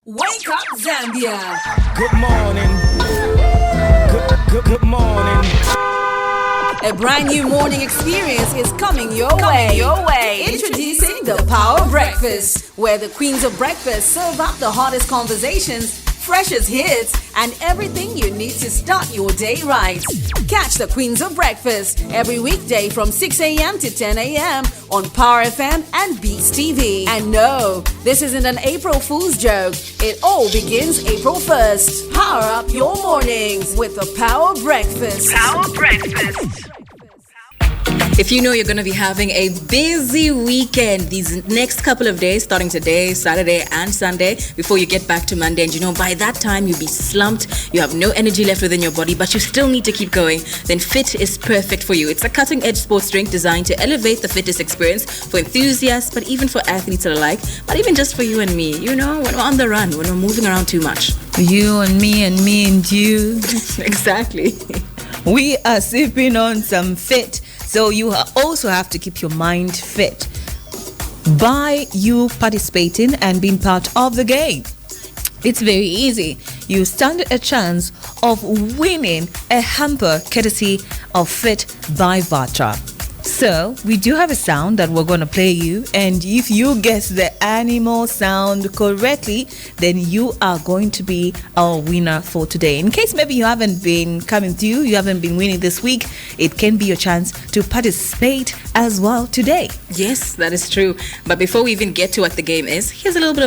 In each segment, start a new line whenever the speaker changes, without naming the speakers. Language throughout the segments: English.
Wake up, Zambia.
Good morning. Good morning.
A brand new morning experience is coming your way. Introducing the Power Breakfast, where the queens of breakfast serve up the hottest conversations, freshest hits, and everything you need to start your day right. Catch the Queens of Breakfast every weekday from 6 a.m. to 10 a.m. on Power FM and Dstv. And no, this isn't an April Fool's joke. It all begins April 1st. Power up your mornings with the Power Breakfast.
Power Breakfast.
If you know you're going to be having a busy weekend these next couple of days, starting today, Saturday and Sunday, before you get back to Monday, and you know by that time you'll be slumped, you have no energy left within your body, but you still need to keep going, then Fit is perfect for you. It's a cutting-edge sports drink designed to elevate the fitness experience for enthusiasts, but even for athletes alike, but even just for you and me, you know, when we're on the run, when we're moving around too much.
You and me and you.
Exactly.
We are sipping on some Fit. So you also have to keep your mind fit by you participating and being part of the game. It's very easy. You stand a chance of winning a hamper courtesy of Fit by Vatra. So we do have a sound that we're going to play you, and if you guess the animal sound correctly, then you are going to be our winner for today. In case maybe you haven't been coming through, you haven't been winning this week, it can be your chance to participate as well today.
Yes, that is true. But before we even get to what the game is, here's a little bit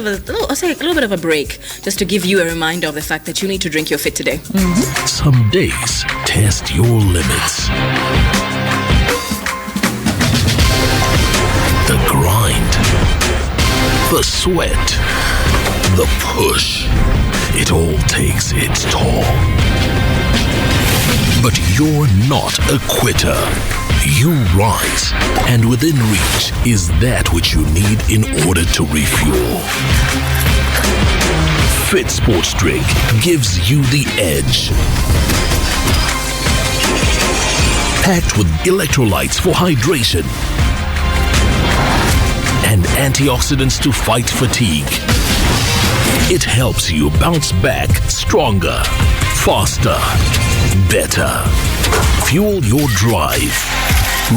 of a break, just to give you a reminder of the fact that you need to drink your Fit today.
Mm-hmm.
Some days test your limits. The grind, the sweat, the push, it all takes its toll. But you're not a quitter. You rise, and within reach is that which you need in order to refuel. Fit Sports Drink gives you the edge. Packed with electrolytes for hydration and antioxidants to fight fatigue. It helps you bounce back stronger, faster, better. Fuel your drive.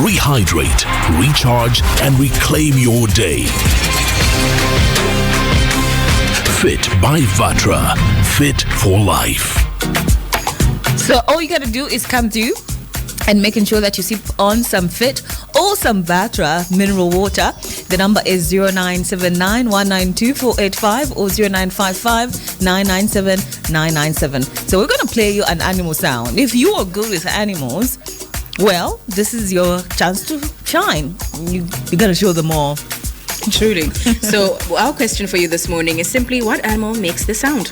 Rehydrate, recharge, and reclaim your day. Fit by Vatra. Fit for life.
So all you got to do is come through and making sure that you sip on some Fit or some Vatra mineral water. The number is 0979 192 485 or 0955 997 997. So we're going to play you an animal sound. If you are good with animals, well, this is your chance to shine. You got to show them all.
Truly. So our question for you this morning is simply, what animal makes the sound?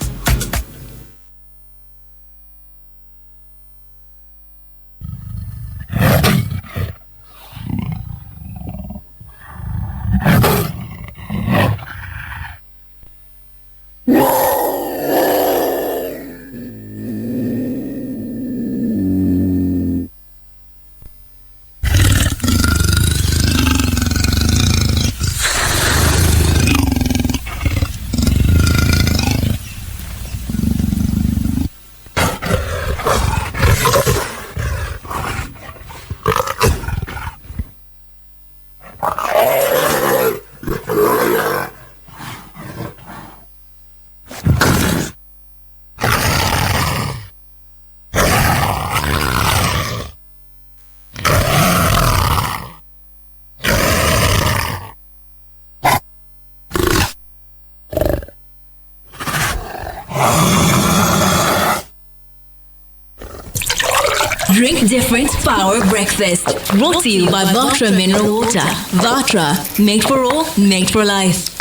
Drink different Power Breakfast. Brought to you by Vatra Mineral Water. Vatra, made for all, made for life.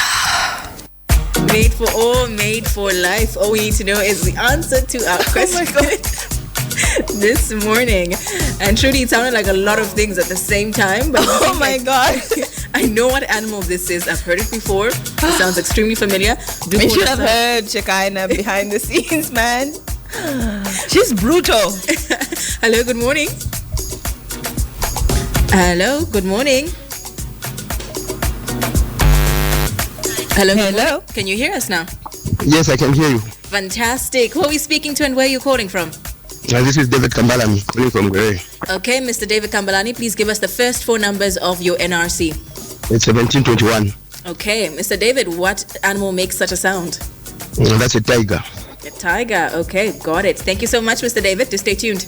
Made for all, made for life. All we need to know is the answer to our question this morning. And truly, it sounded like a lot of things at the same time. But
oh my God.
I know what animal this is. I've heard it before. It sounds extremely familiar.
You should have heard Shekinah behind the scenes, man. She's brutal.
Hello, good morning. Hello, good morning. Hello.
Hello.
Can you hear us now?
Yes, I can hear you.
Fantastic. Who are we speaking to and where are you calling from?
This is David Kambalani calling from Gray.
Okay, Mr. David Kambalani, please give us the first 4 numbers of your NRC.
It's 1721.
Okay, Mr. David, what animal makes such a sound?
That's a tiger.
A tiger. Okay, got it. Thank you so much, Mr. David. Just stay tuned.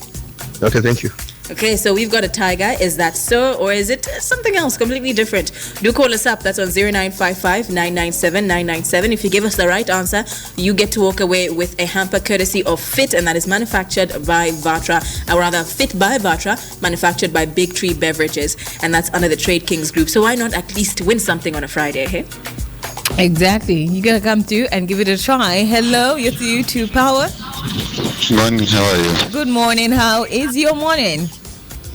Okay, thank you.
Okay, so we've got a tiger. Is that so, or is it something else completely different? Do call us up. That's on 0955-997-997. If you give us the right answer, you get to walk away with a hamper courtesy of Fit, and that is manufactured by Vatra, or rather Fit by Vatra, manufactured by Big Tree Beverages, and that's under the Trade Kings Group. So why not at least win something on a Friday, hey?
Exactly. You gotta come through and give it a try. Hello, you're through to Power.
Morning, how are you?
Good morning. How is your morning?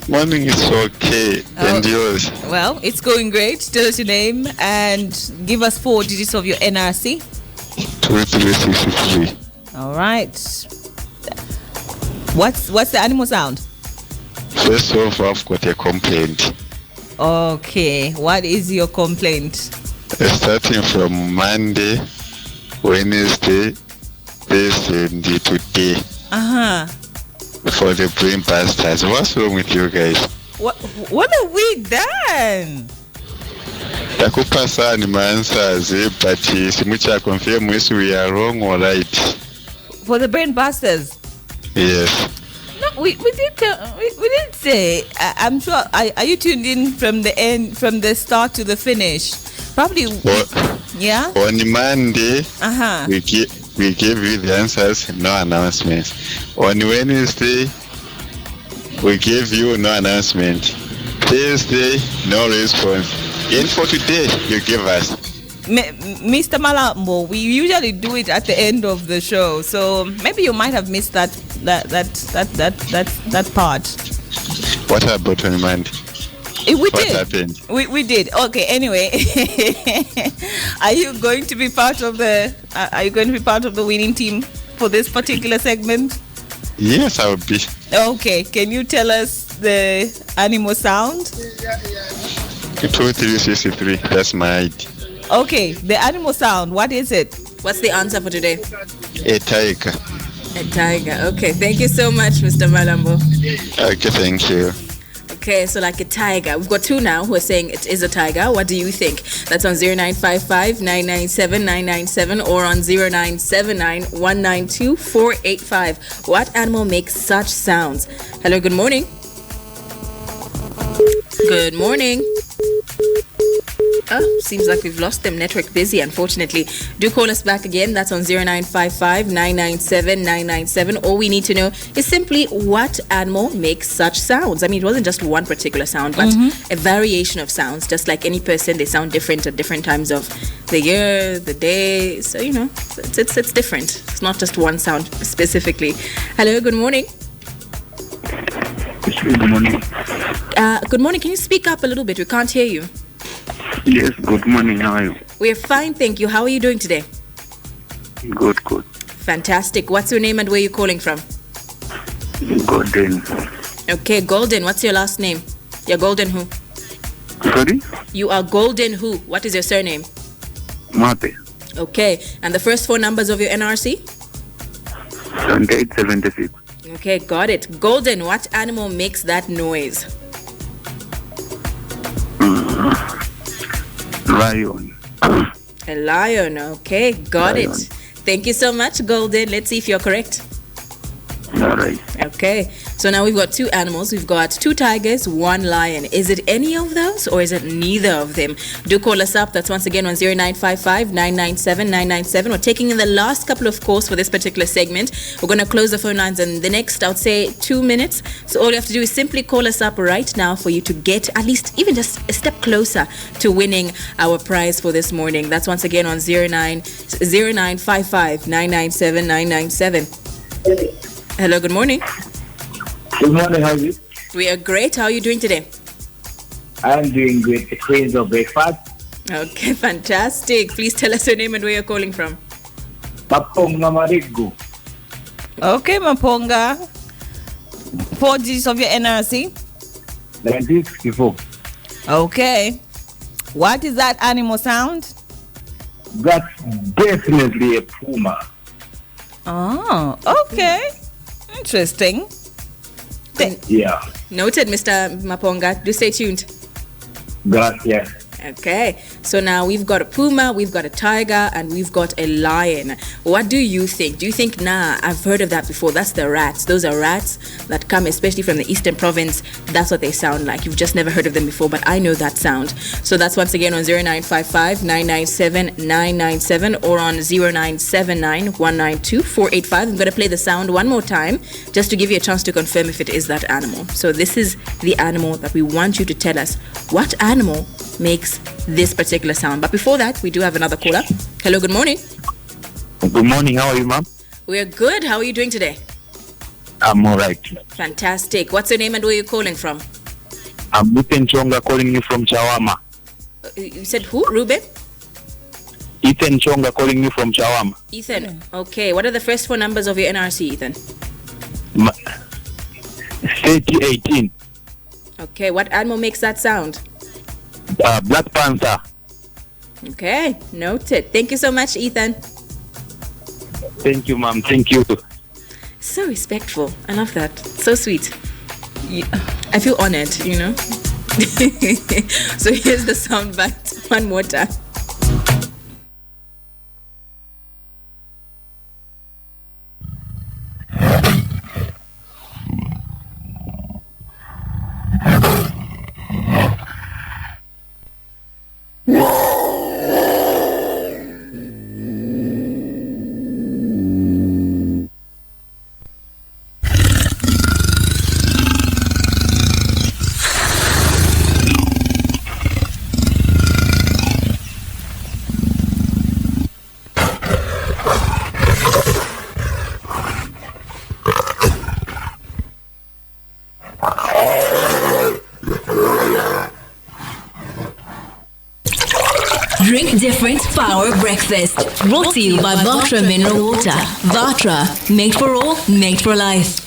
Morning is okay. And yours?
Well, it's going great. Tell us your name and give us 4 digits of your NRC.
2363.
All right. What's the animal sound?
First off, I've got a complaint.
Okay. What is your complaint?
Starting from Monday, Wednesday, Thursday, and today. For the brain busters. What's wrong with you guys?
What have we done?
Takupasa my answers, but Simucha confirm if we are wrong or right.
For the brain busters?
Yes.
No, we didn't say. I'm sure. Are you tuned in from the end, from the start to the finish? Probably. Yeah. On
Monday, we gave you the answers, no announcements. On Wednesday, we gave you no announcement. Thursday, no response. And for today, you give us.
Mr. Malambo, we usually do it at the end of the show, so maybe you might have missed that part.
What about on Monday?
What happened? We did. Okay. Anyway, are you going to be part of the? Are you going to be part of the winning team for this particular segment?
Yes, I will be.
Okay. Can you tell us the animal sound?
2363. That's my ID.
Okay. The animal sound. What is it?
What's the answer for today?
A tiger.
A tiger. Okay. Thank you so much, Mr. Malambo.
Okay. Thank you.
Okay, so like a tiger. We've got 2 now who are saying it is a tiger. What do you think? That's on 0955-997-997 or on 0979-192-485. What animal makes such sounds? Hello, good morning. Good morning. Oh, seems like we've lost them. Network busy, unfortunately. Do call us back again. That's on 0955-997-997. All we need to know is simply what animal makes such sounds. I mean, it wasn't just one particular sound, but a variation of sounds. Just like any person, they sound different at different times of the year, the day. So, you know, it's different. It's not just one sound specifically. Hello, good morning.
Good morning.
Good morning. Can you speak up a little bit? We can't hear you.
Yes, good morning. How are you?
We're fine, thank you. How are you doing today?
Good.
Fantastic. What's your name and where are you calling from?
Golden.
Okay, Golden. What's your last name? You're Golden who?
Sorry?
You are Golden who? What is your surname?
Mate.
Okay, and the first 4 numbers of your NRC?
7876.
Okay, got it. Golden, what animal makes that noise?
Lion.
A lion. Okay, got it. Thank you so much, Golden. Let's see if you're correct.
All right.
Okay, so now we've got 2 animals. We've got 2 tigers, 1 lion. Is it any of those or is it neither of them? Do call us up. That's once again on 0955-997-997. We're taking in the last couple of calls for this particular segment. We're going to close the phone lines in the next, I would say, 2 minutes. So all you have to do is simply call us up right now for you to get at least even just a step closer to winning our prize for this morning. That's once again on 0955-997-997. Hello, good morning.
Good morning, how are you?
We are great. How are you doing today?
I'm doing great. The Queens of breakfast.
Okay, fantastic. Please tell us your name and where you're calling from.
Maponga Marigo.
Okay, Maponga. 4 digits of your NRC?
1964.
Okay. What is that animal sound?
That's Definitely a puma.
Oh, okay. Interesting.
Yeah.
Noted, Mr. Maponga. Do stay tuned.
Gracias.
Okay, so now we've got a puma, we've got a tiger, and we've got a lion. What do you think? Do you think, I've heard of that before? That's the rats. Those are rats that come especially from the eastern province. That's what they sound like. You've just never heard of them before, but I know that sound. So that's once again on 0955-997-997 or on 0979-192-485. I'm going to play the sound one more time just to give you a chance to confirm if it is that animal. So this is the animal that we want you to tell us what animal makes this particular sound. But before that, we do have another caller. Hello, good morning.
Good morning. How are you, ma'am?
We're good. How are you doing today?
I'm all right.
Fantastic. What's your name and where are you calling from?
I'm Ethan Chonga calling you from Chawama.
You said who? Ruben?
Ethan Chonga calling you from Chawama.
Ethan. Okay. What are the first four numbers of your NRC, Ethan?
3018.
Okay. What animal makes that sound?
Black Panther.
Okay. Noted. Thank you so much, Ethan.
Thank you, ma'am. Thank you.
So respectful. I love that. So sweet. Yeah. I feel honored, you know. So here's the sound bite one more time.
Drink Different Power Breakfast. Brought to you by Vatra Mineral Water. Vatra, made for all, made for life.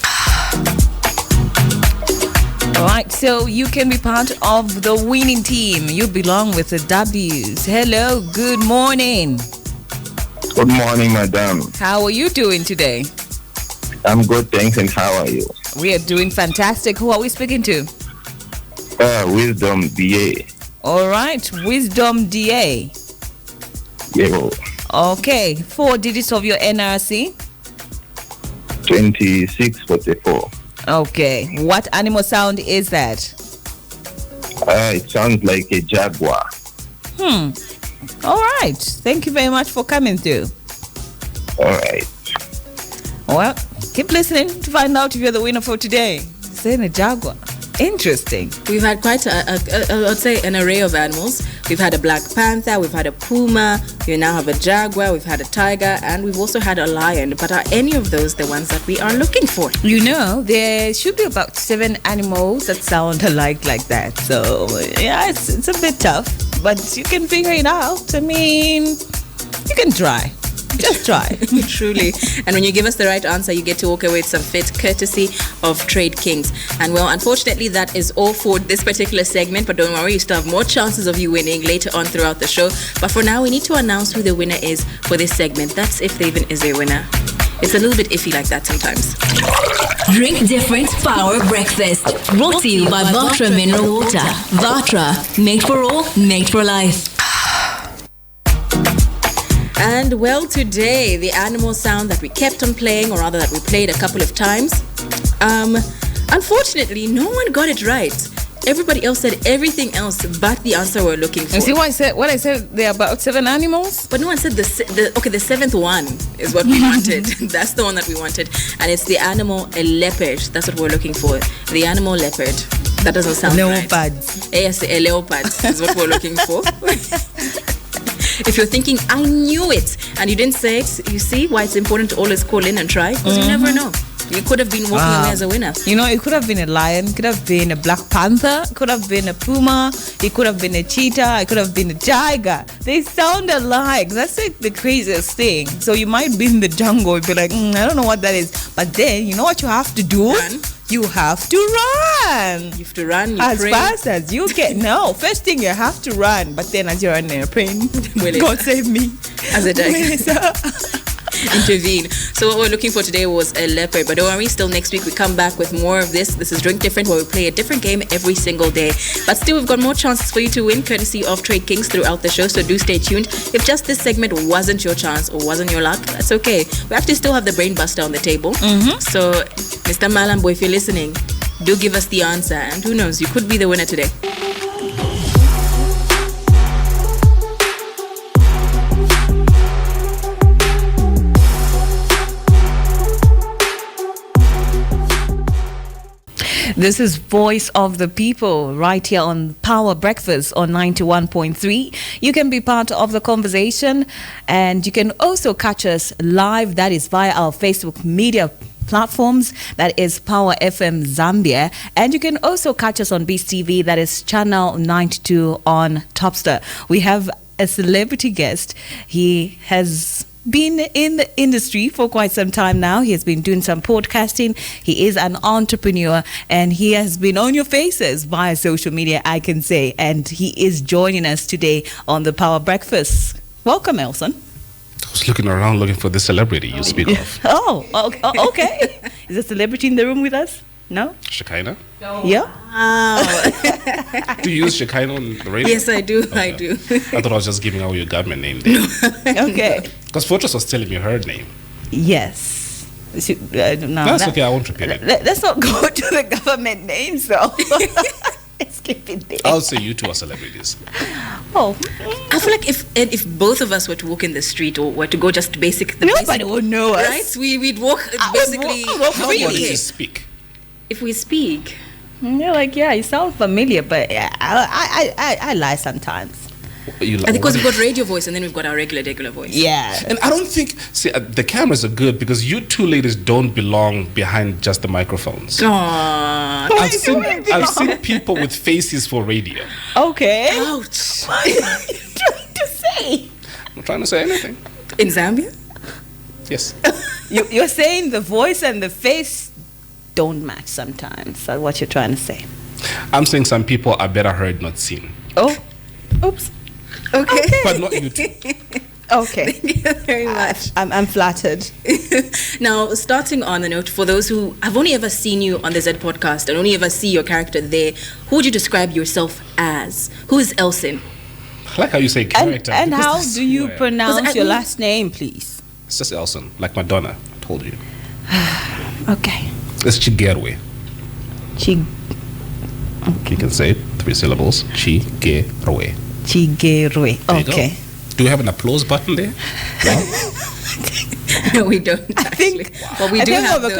All right, so you can be part of the winning team. You belong with the W's. Hello, good morning.
Good morning, madam.
How are you doing today?
I'm good, thanks. And how are you?
We are doing fantastic. Who are we speaking to?
Wisdom DA.
All right, Wisdom DA.
Yeah.
Okay, 4 digits of your NRC.
2644.
Okay, what animal sound is that?
It sounds like a jaguar.
All right, thank you very much for coming through.
All right.
Well, keep listening to find out if you're the winner for today. Saying a jaguar. Interesting.
We've had quite I'd say an array of animals. We've had a black panther, we've had a puma, we now have a jaguar, we've had a tiger, and we've also had a lion. But are any of those the ones that we are looking for?
You know, there should be about 7 animals that sound alike like that. So, yeah, it's a bit tough, but you can figure it out. I mean, you can try. Just try.
Truly. And when you give us the right answer, you get to walk away with some fit courtesy of Trade Kings. And well, unfortunately, that is all for this particular segment. But don't worry, you still have more chances of you winning later on throughout the show. But for now, we need to announce who the winner is for this segment. That's if there even is a winner. It's a little bit iffy like that sometimes.
Drink Different Power Breakfast. Brought to you by Vatra Mineral Water. Vatra, made for all, made for life.
And well, today, the animal sound that we kept on playing, or rather that we played a couple of times, unfortunately, no one got it right. Everybody else said everything else but the answer we're looking for.
You see what I said there are about 7 animals?
But no one said the 7th one is what we wanted. That's the one that we wanted. And it's the animal, a leopard. That's what we're looking for. The animal leopard. That doesn't sound
leopard.
Right. Yes, a leopard is what we're looking for. If you're thinking, I knew it, and you didn't say it, you see why it's important to always call in and try? Because you never know. You could have been walking away as a winner.
You know, it could have been a lion, it could have been a black panther, it could have been a puma, it could have been a cheetah, it could have been a tiger. They sound alike. That's like the craziest thing. So you might be in the jungle and be like, I don't know what that is. But then, you know what you have to do? you have to run.
You have to run. You
As
pray.
fast as you can. No, first thing you have to run. But then as you're on an airplane, God save me.
As a dog. Intervene. So what we're looking for today was a leopard, but don't worry, still next week we come back with more of this. This is Drink Different, where we play a different game every single day. But still, we've got more chances for you to win, courtesy of Trade Kings throughout the show, so do stay tuned. If just this segment wasn't your chance or wasn't your luck, that's okay. We actually still have the brain buster on the table. So Mr. Malambo, if you're listening, do give us the answer, and who knows, you could be the winner today.
This is Voice of the People right here on Power Breakfast on 91.3. You can be part of the conversation, and you can also catch us live. That is via our Facebook media platforms. That is Power FM Zambia. And you can also catch us on Dstv. That is channel 92 on Topstar. We have a celebrity guest. He has been in the industry for quite some time now. He has been doing some podcasting. He is an entrepreneur, and he has been on your faces via social media, I can say. And he is joining us today on the Power Breakfast. Welcome, Elson.
I was looking around looking for the celebrity you speak of.
Okay. Is a celebrity in the room with us? No?
Shekinah?
Yeah.
Do you use Shekinah on the radio?
Yes, I do.
Okay.
I do.
I thought I was just giving out your government name there.
Okay.
Because Fortrace was telling me her name.
Yes. No,
That's okay, I won't repeat it.
Let's not go to the government names, though. Let's keep it there.
I'll say you two are celebrities.
Oh.
I feel like if both of us were to walk in the street or were to go just basic,
nobody would know us.
Right? We'd walk basically.
How about if you speak?
If we speak,
you're like, yeah, you sound familiar, but I lie sometimes.
You
I think because we've got radio voice and then we've got our regular voice.
Yeah.
And I don't think, the cameras are good because you two ladies don't belong behind just the microphones.
Aww.
I've seen people with faces for radio.
Okay.
Ouch.
What are you trying to say?
I'm not trying to say anything.
In Zambia?
Yes.
You're saying the voice and the face don't match sometimes. That's what you're trying to say.
I'm saying some people are better heard, not seen.
Oh. Oops.
Okay.
But not you two.
Okay.
Thank you very much.
I'm flattered.
Now, starting on the note, for those who have only ever seen you on the Z podcast and only ever see your character there, who would you describe yourself as? Who is Elson?
I like how you say character.
And how do you pronounce your last name, please?
It's just Elson, like Madonna told you.
Okay.
It's Chigerwe.
Okay.
You can say it, 3 syllables. Chigerwe.
Chigerwe. Okay.
Do we have an applause button there?
No, we don't. Actually. Well, we do have those. We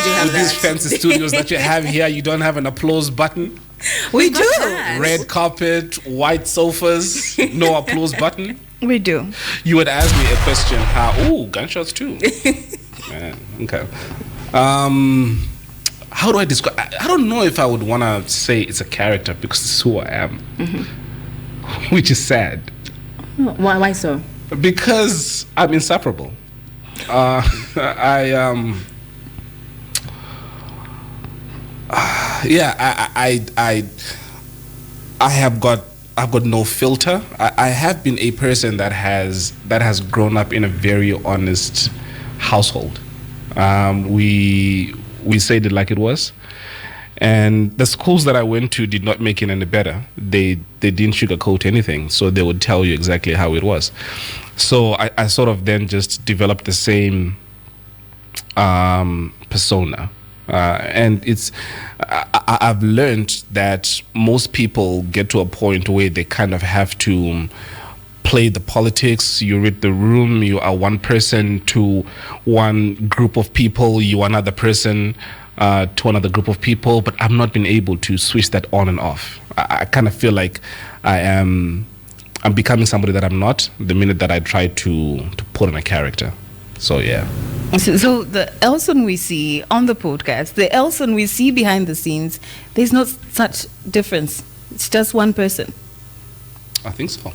do have
With these fancy studios that you have here, you don't have an applause button?
We do.
Red carpet, white sofas, no applause button?
We do.
You would ask me a question, gunshots too. Man, okay. How do I describe? I don't know if I would want to say it's a character because it's who I am, which is sad.
Why so?
Because I'm inseparable. I've got no filter. I have been a person that has grown up in a very honest household. We said it like it was, and the schools that I went to did not make it any better. They didn't sugarcoat anything, so they would tell you exactly how it was. So I sort of then just developed the same persona. And I've learned that most people get to a point where they kind of have to play the politics. You read the room, you are one person to one group of people, you are another person to another group of people, but I've not been able to switch that on and off. I kind of feel like I'm becoming somebody that I'm not the minute that I try to put on a character. So yeah.
So the Elson we see on the podcast, the Elson we see behind the scenes, there's not such difference. It's just one person.
I think so.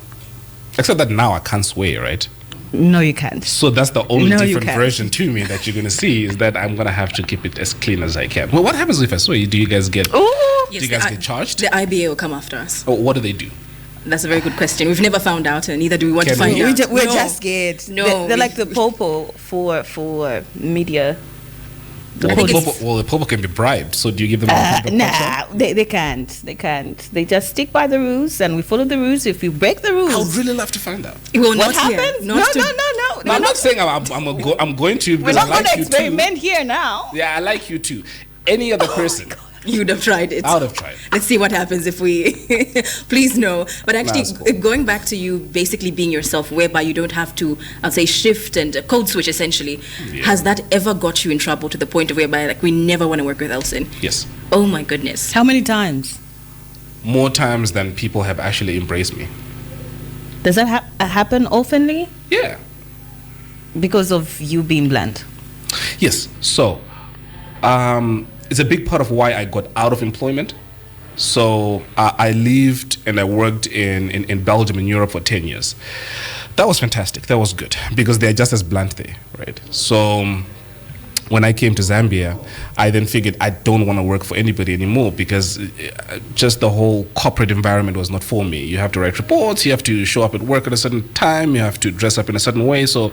Except that now I can't swear, right?
No, you can't.
So that's the only
No, you
different
can't.
version to me that you're going to see is that I'm going to have to keep it as clean as I can. Well, what happens if I swear? Do you guys get
Yes,
do you guys get charged?
The IBA will come after us.
Or what do they do?
That's a very good question. We've never found out, and neither do we want to
Can
find
we?
out.
We're
No.
just scared.
No,
They're like the popo for media.
Well,
think
the
it's-
popo can be bribed. So do you give them a
Nah, they can't. They can't. They just stick by the rules, and we follow the rules. If we break the rules,
I would really love to find out.
Well,
what
not here.
happens?
Not
No,
to-
no.
I'm not saying I'm going to.
We're
Because
not
I like
going to
you too.
experiment here now.
Yeah, I like you too. Any other person,
You would have tried it.
I would have tried.
Let's see what happens if we. Please no. But actually,
That's cool.
going back to you basically being yourself, whereby you don't have to, I'll say, shift and code switch essentially.
Yeah.
Has that ever got you in trouble to the point of whereby like we never want to work with Elson?
Yes.
Oh my goodness.
How many times?
More times than people have actually embraced me.
Does that happen oftenly
Yeah.
because of you being blunt?
Yes. So, it's a big part of why I got out of employment. So I lived and I worked in Belgium and Europe for 10 years. That was fantastic. That was good because they're just as blunt there, right? So when I came to Zambia, I then figured I don't want to work for anybody anymore because just the whole corporate environment was not for me. You have to write reports, you have to show up at work at a certain time, you have to dress up in a certain way. So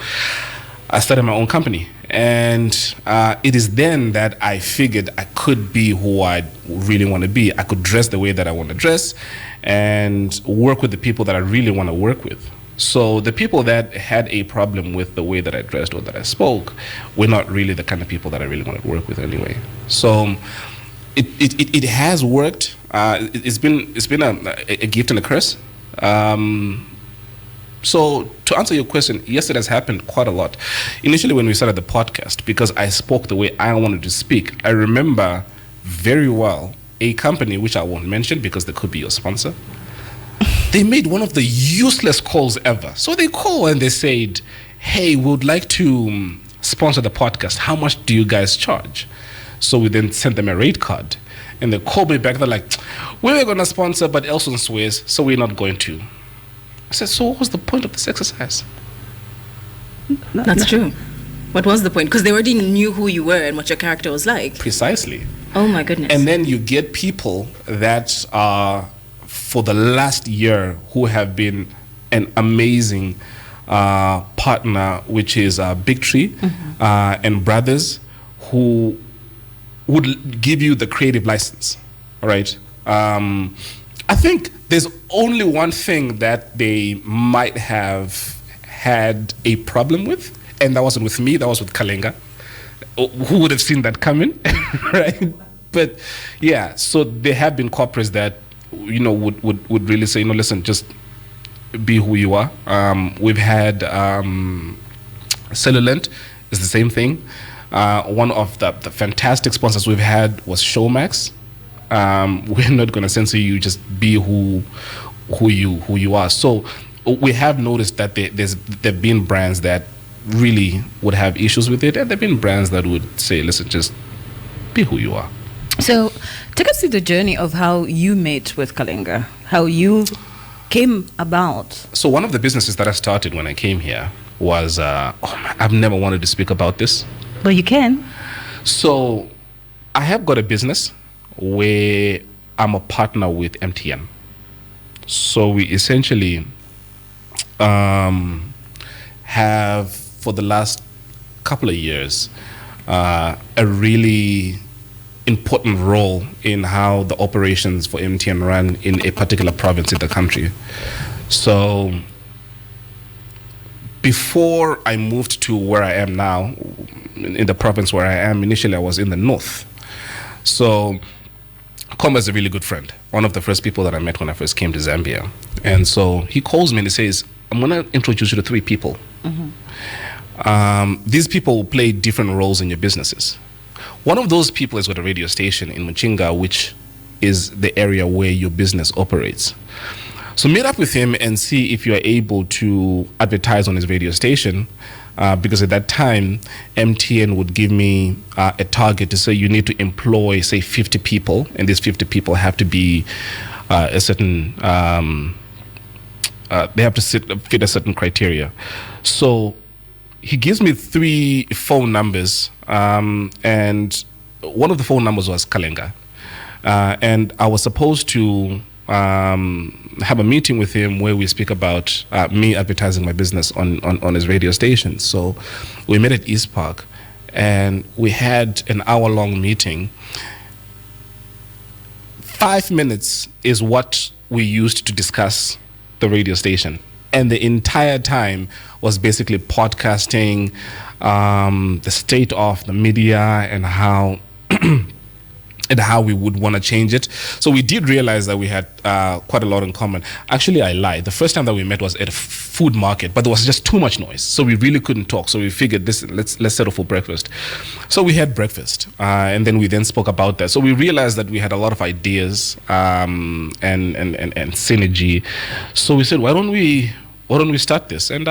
I started my own company. And it is then that I figured I could be who I really want to be. I could dress the way that I want to dress and work with the people that I really want to work with. So the people that had a problem with the way that I dressed or that I spoke were not really the kind of people that I really wanted to work with anyway. So it has worked. It's been a gift and a curse. So to answer your question, yes, it has happened quite a lot. Initially when we started the podcast, because I spoke the way I wanted to speak, I remember very well a company, which I won't mention because they could be your sponsor, they made one of the useless calls ever. So they call and they said, hey, we would like to sponsor the podcast. How much do you guys charge? So we then sent them a rate card. And they called me back. They're like, we were going to sponsor, but Elson swears, so we're not going to. I said, so what was the point of this exercise?
That's true. What was the point? Because they already knew who you were and what your character was like.
Precisely.
Oh my goodness.
And then you get people that are, for the last year, who have been an amazing partner, which is Big Tree and Brothers, who would give you the creative license, all right? I think there's only one thing that they might have had a problem with, and that wasn't with me, that was with Kalenga. Who would have seen that coming, right? But yeah, so there have been corporates that, you know, would really say, you know, listen, just be who you are. We've had Cellulent is the same thing. One of the fantastic sponsors we've had was Showmax. We're not going to censor you, just be who you are. So we have noticed that there've been brands that really would have issues with it, and there've been brands that would say, listen, just be who you are.
So take us through the journey of how you met with Kalenga, how you came about.
So one of the businesses that I started when I came here was, I've never wanted to speak about this.
Well, you can.
So I have got a business where I'm a partner with MTN. So we essentially have, for the last couple of years, a really important role in how the operations for MTN run in a particular province in the country. So before I moved to where I am now, in the province where I am, initially I was in the north. So Komba is a really good friend, one of the first people that I met when I first came to Zambia. And so he calls me and he says, I'm going to introduce you to 3 people. These people will play different roles in your businesses. One of those people is with a radio station in Muchinga, which is the area where your business operates. So meet up with him and see if you are able to advertise on his radio station, because at that time, MTN would give me a target to say you need to employ, say, 50 people, and these 50 people have to be a certain they have to fit a certain criteria. So he gives me 3 phone numbers, and one of the phone numbers was Kalenga, and I was supposed to have a meeting with him where we speak about me advertising my business on his radio station. So we met at East Park, and we had an hour-long meeting. 5 minutes is what we used to discuss the radio station, and the entire time was basically podcasting, the state of the media and how and how we would want to change it. So we did realize that we had quite a lot in common. Actually, I lied. The first time that we met was at a food market, but there was just too much noise, so we really couldn't talk. So we figured, let's settle for breakfast. So we had breakfast, and then we spoke about that. So we realized that we had a lot of ideas and synergy. So we said, why don't we start this? And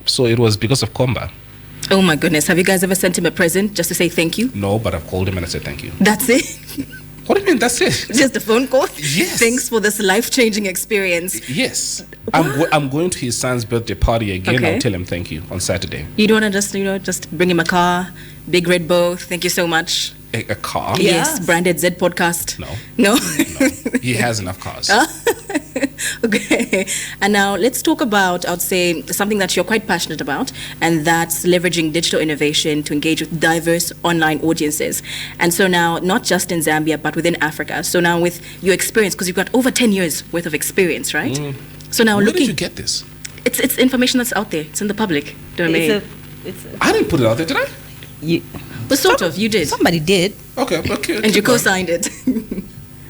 so it was because of Komba.
Oh my goodness. Have you guys ever sent him a present just to say thank you?
No, but I've called him and I said thank you.
That's it?
What do you mean that's it?
Just a phone call?
Yes.
Thanks for this life-changing experience.
Yes. I'm going to his son's birthday party again.
Okay.
I'll tell him thank you on Saturday.
You don't want to just bring him a car, big red bow, thank you so much.
A car?
Yes, branded Z podcast.
No.
No?
He has enough cars.
Okay. And now let's talk about, I would say, something that you're quite passionate about, and that's leveraging digital innovation to engage with diverse online audiences. And so now, not just in Zambia, but within Africa. So now with your experience, because you've got over 10 years worth of experience, right? So now
Where
looking...
did you get this?
It's information that's out there. It's in the public domain.
I didn't put it out there, did I?
But sort of, you did.
Somebody did.
Okay.
And you co-signed it.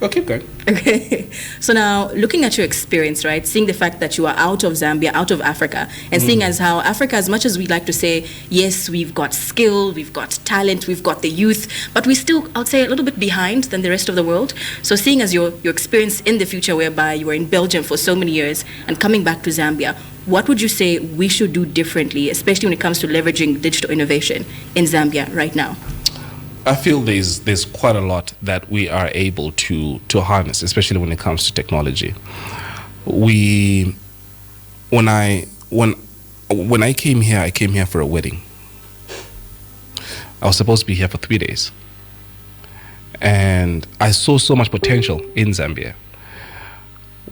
Oh, keep going.
Okay. So now, looking at your experience, right, seeing the fact that you are out of Zambia, out of Africa, and seeing as how Africa, as much as we like to say, yes, we've got skill, we've got talent, we've got the youth, but we're still, I would say, a little bit behind than the rest of the world. So seeing as your experience in the future, whereby you were in Belgium for so many years and coming back to Zambia, what would you say we should do differently, especially when it comes to leveraging digital innovation in Zambia right now?
I feel there's quite a lot that we are able to harness, especially when it comes to technology. When I came here, I came here for a wedding. I was supposed to be here for 3 days, and I saw so much potential in Zambia,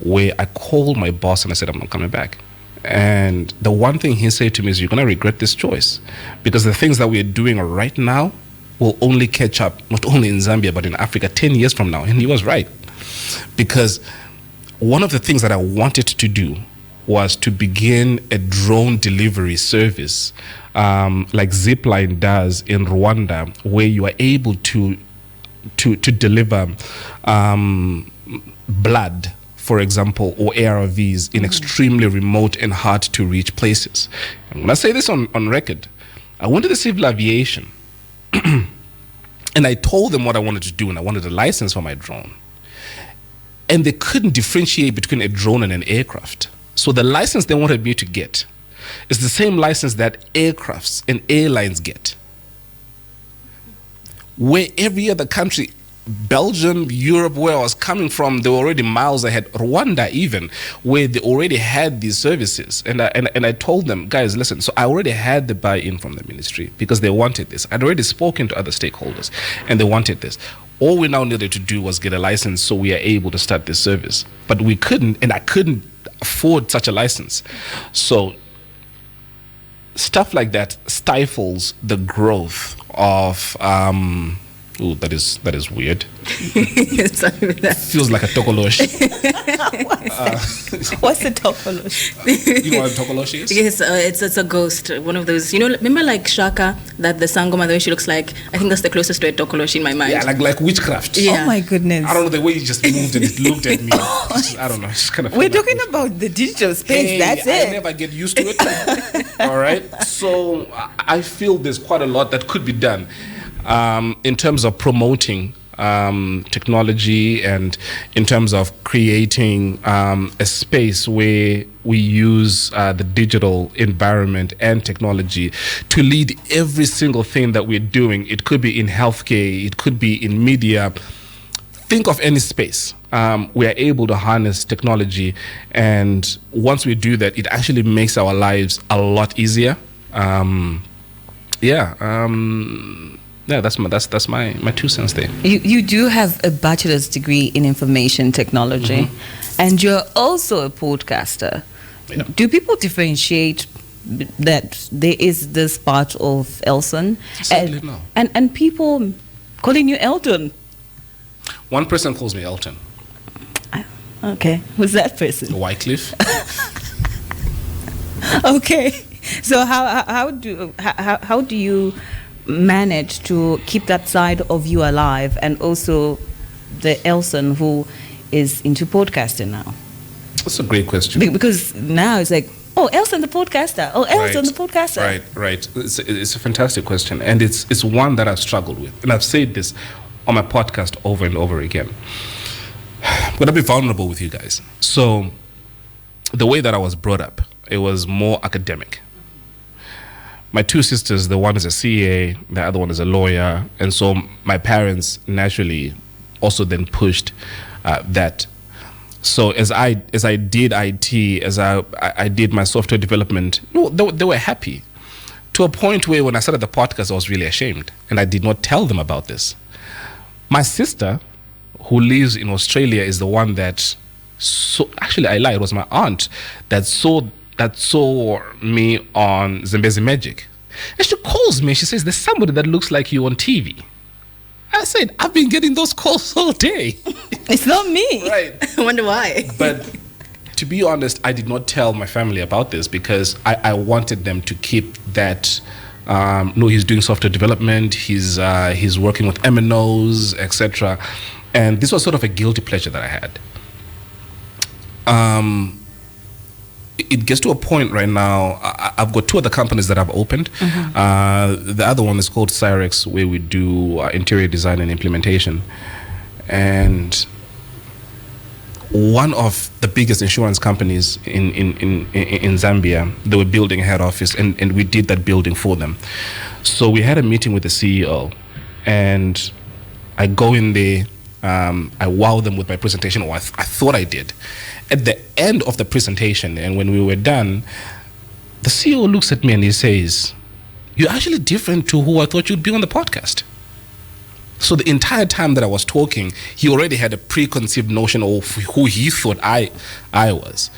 where I called my boss and I said, I'm not coming back. And the one thing he said to me is, you're going to regret this choice, because the things that we're doing right now will only catch up, not only in Zambia, but in Africa 10 years from now. And he was right. Because one of the things that I wanted to do was to begin a drone delivery service, like Zipline does in Rwanda, where you are able to deliver blood, for example, or ARVs in extremely remote and hard to reach places. And when I say this on record, I went to the civil aviation and I told them what I wanted to do, and I wanted a license for my drone. And they couldn't differentiate between a drone and an aircraft. So the license they wanted me to get is the same license that aircrafts and airlines get. Where every other country, Belgium, Europe, where I was coming from, they were already miles ahead. Rwanda even, where they already had these services. And I told them, guys, listen, so I already had the buy-in from the ministry because they wanted this. I'd already spoken to other stakeholders and they wanted this. All we now needed to do was get a license so we are able to start this service. But we couldn't, and I couldn't afford such a license. So stuff like that stifles the growth of ooh, that is weird. Feels like a tokolosh.
What's a tokolosh?
You know what a tokolosh is?
Yes, it's a ghost. One of those, remember like Shaka, that the Sangoma, the way she looks like? I think that's the closest to a tokolosh in my mind.
Yeah, like witchcraft.
Yeah.
Oh my goodness.
I don't know, the way you just moved and it looked at me. I don't know. It's kind of.
We're talking about the digital space. That's it.
I never get used to it. All right. So I feel there's quite a lot that could be done. In terms of promoting technology and in terms of creating a space where we use the digital environment and technology to lead every single thing that we're doing. It could be in healthcare, it could be in media. Think of any space we are able to harness technology, and once we do that, it actually makes our lives a lot easier. That's my 2 cents there.
You do have a bachelor's degree in information technology, and you're also a podcaster.
Yeah.
Do people differentiate that there is this part of Elson?
Certainly no.
And people calling you Elton?
One person calls me Elton.
Okay, who's that person?
Wycliffe.
Okay, so how do you manage to keep that side of you alive, and also the Elson who is into podcasting now?
That's a great question.
Because now it's like, oh, Elson the podcaster. Oh, Elson the podcaster.
Right. It's a fantastic question, and it's one that I've struggled with, and I've said this on my podcast over and over again. I'm going to be vulnerable with you guys. So the way that I was brought up, it was more academic. My 2 sisters, the one is a CA, the other one is a lawyer, and so my parents naturally also then pushed that. So as I did IT, as I did my software development, they were happy, to a point where when I started the podcast, I was really ashamed, and I did not tell them about this. My sister, who lives in Australia, is the one that actually I lied. It was my aunt that saw me on Zambezi Magic, and she calls me. She says, "There's somebody that looks like you on TV." I said, "I've been getting those calls all day."
It's not me.
Right.
I wonder why.
But to be honest, I did not tell my family about this because I wanted them to keep that. No, he's doing software development. He's working with MNOs, etc. And this was sort of a guilty pleasure that I had. It gets to a point right now. I've got 2 other companies that I've opened. The other one is called Cyrex, where we do interior design and implementation. And one of the biggest insurance companies in Zambia, they were building a head office, and we did that building for them. So we had a meeting with the CEO, and I go in there. I wow them with my presentation, or I thought I did. At the end of the presentation, and when we were done, the CEO looks at me and he says, "You're actually different to who I thought you'd be on the podcast." So the entire time that I was talking, he already had a preconceived notion of who he thought I was.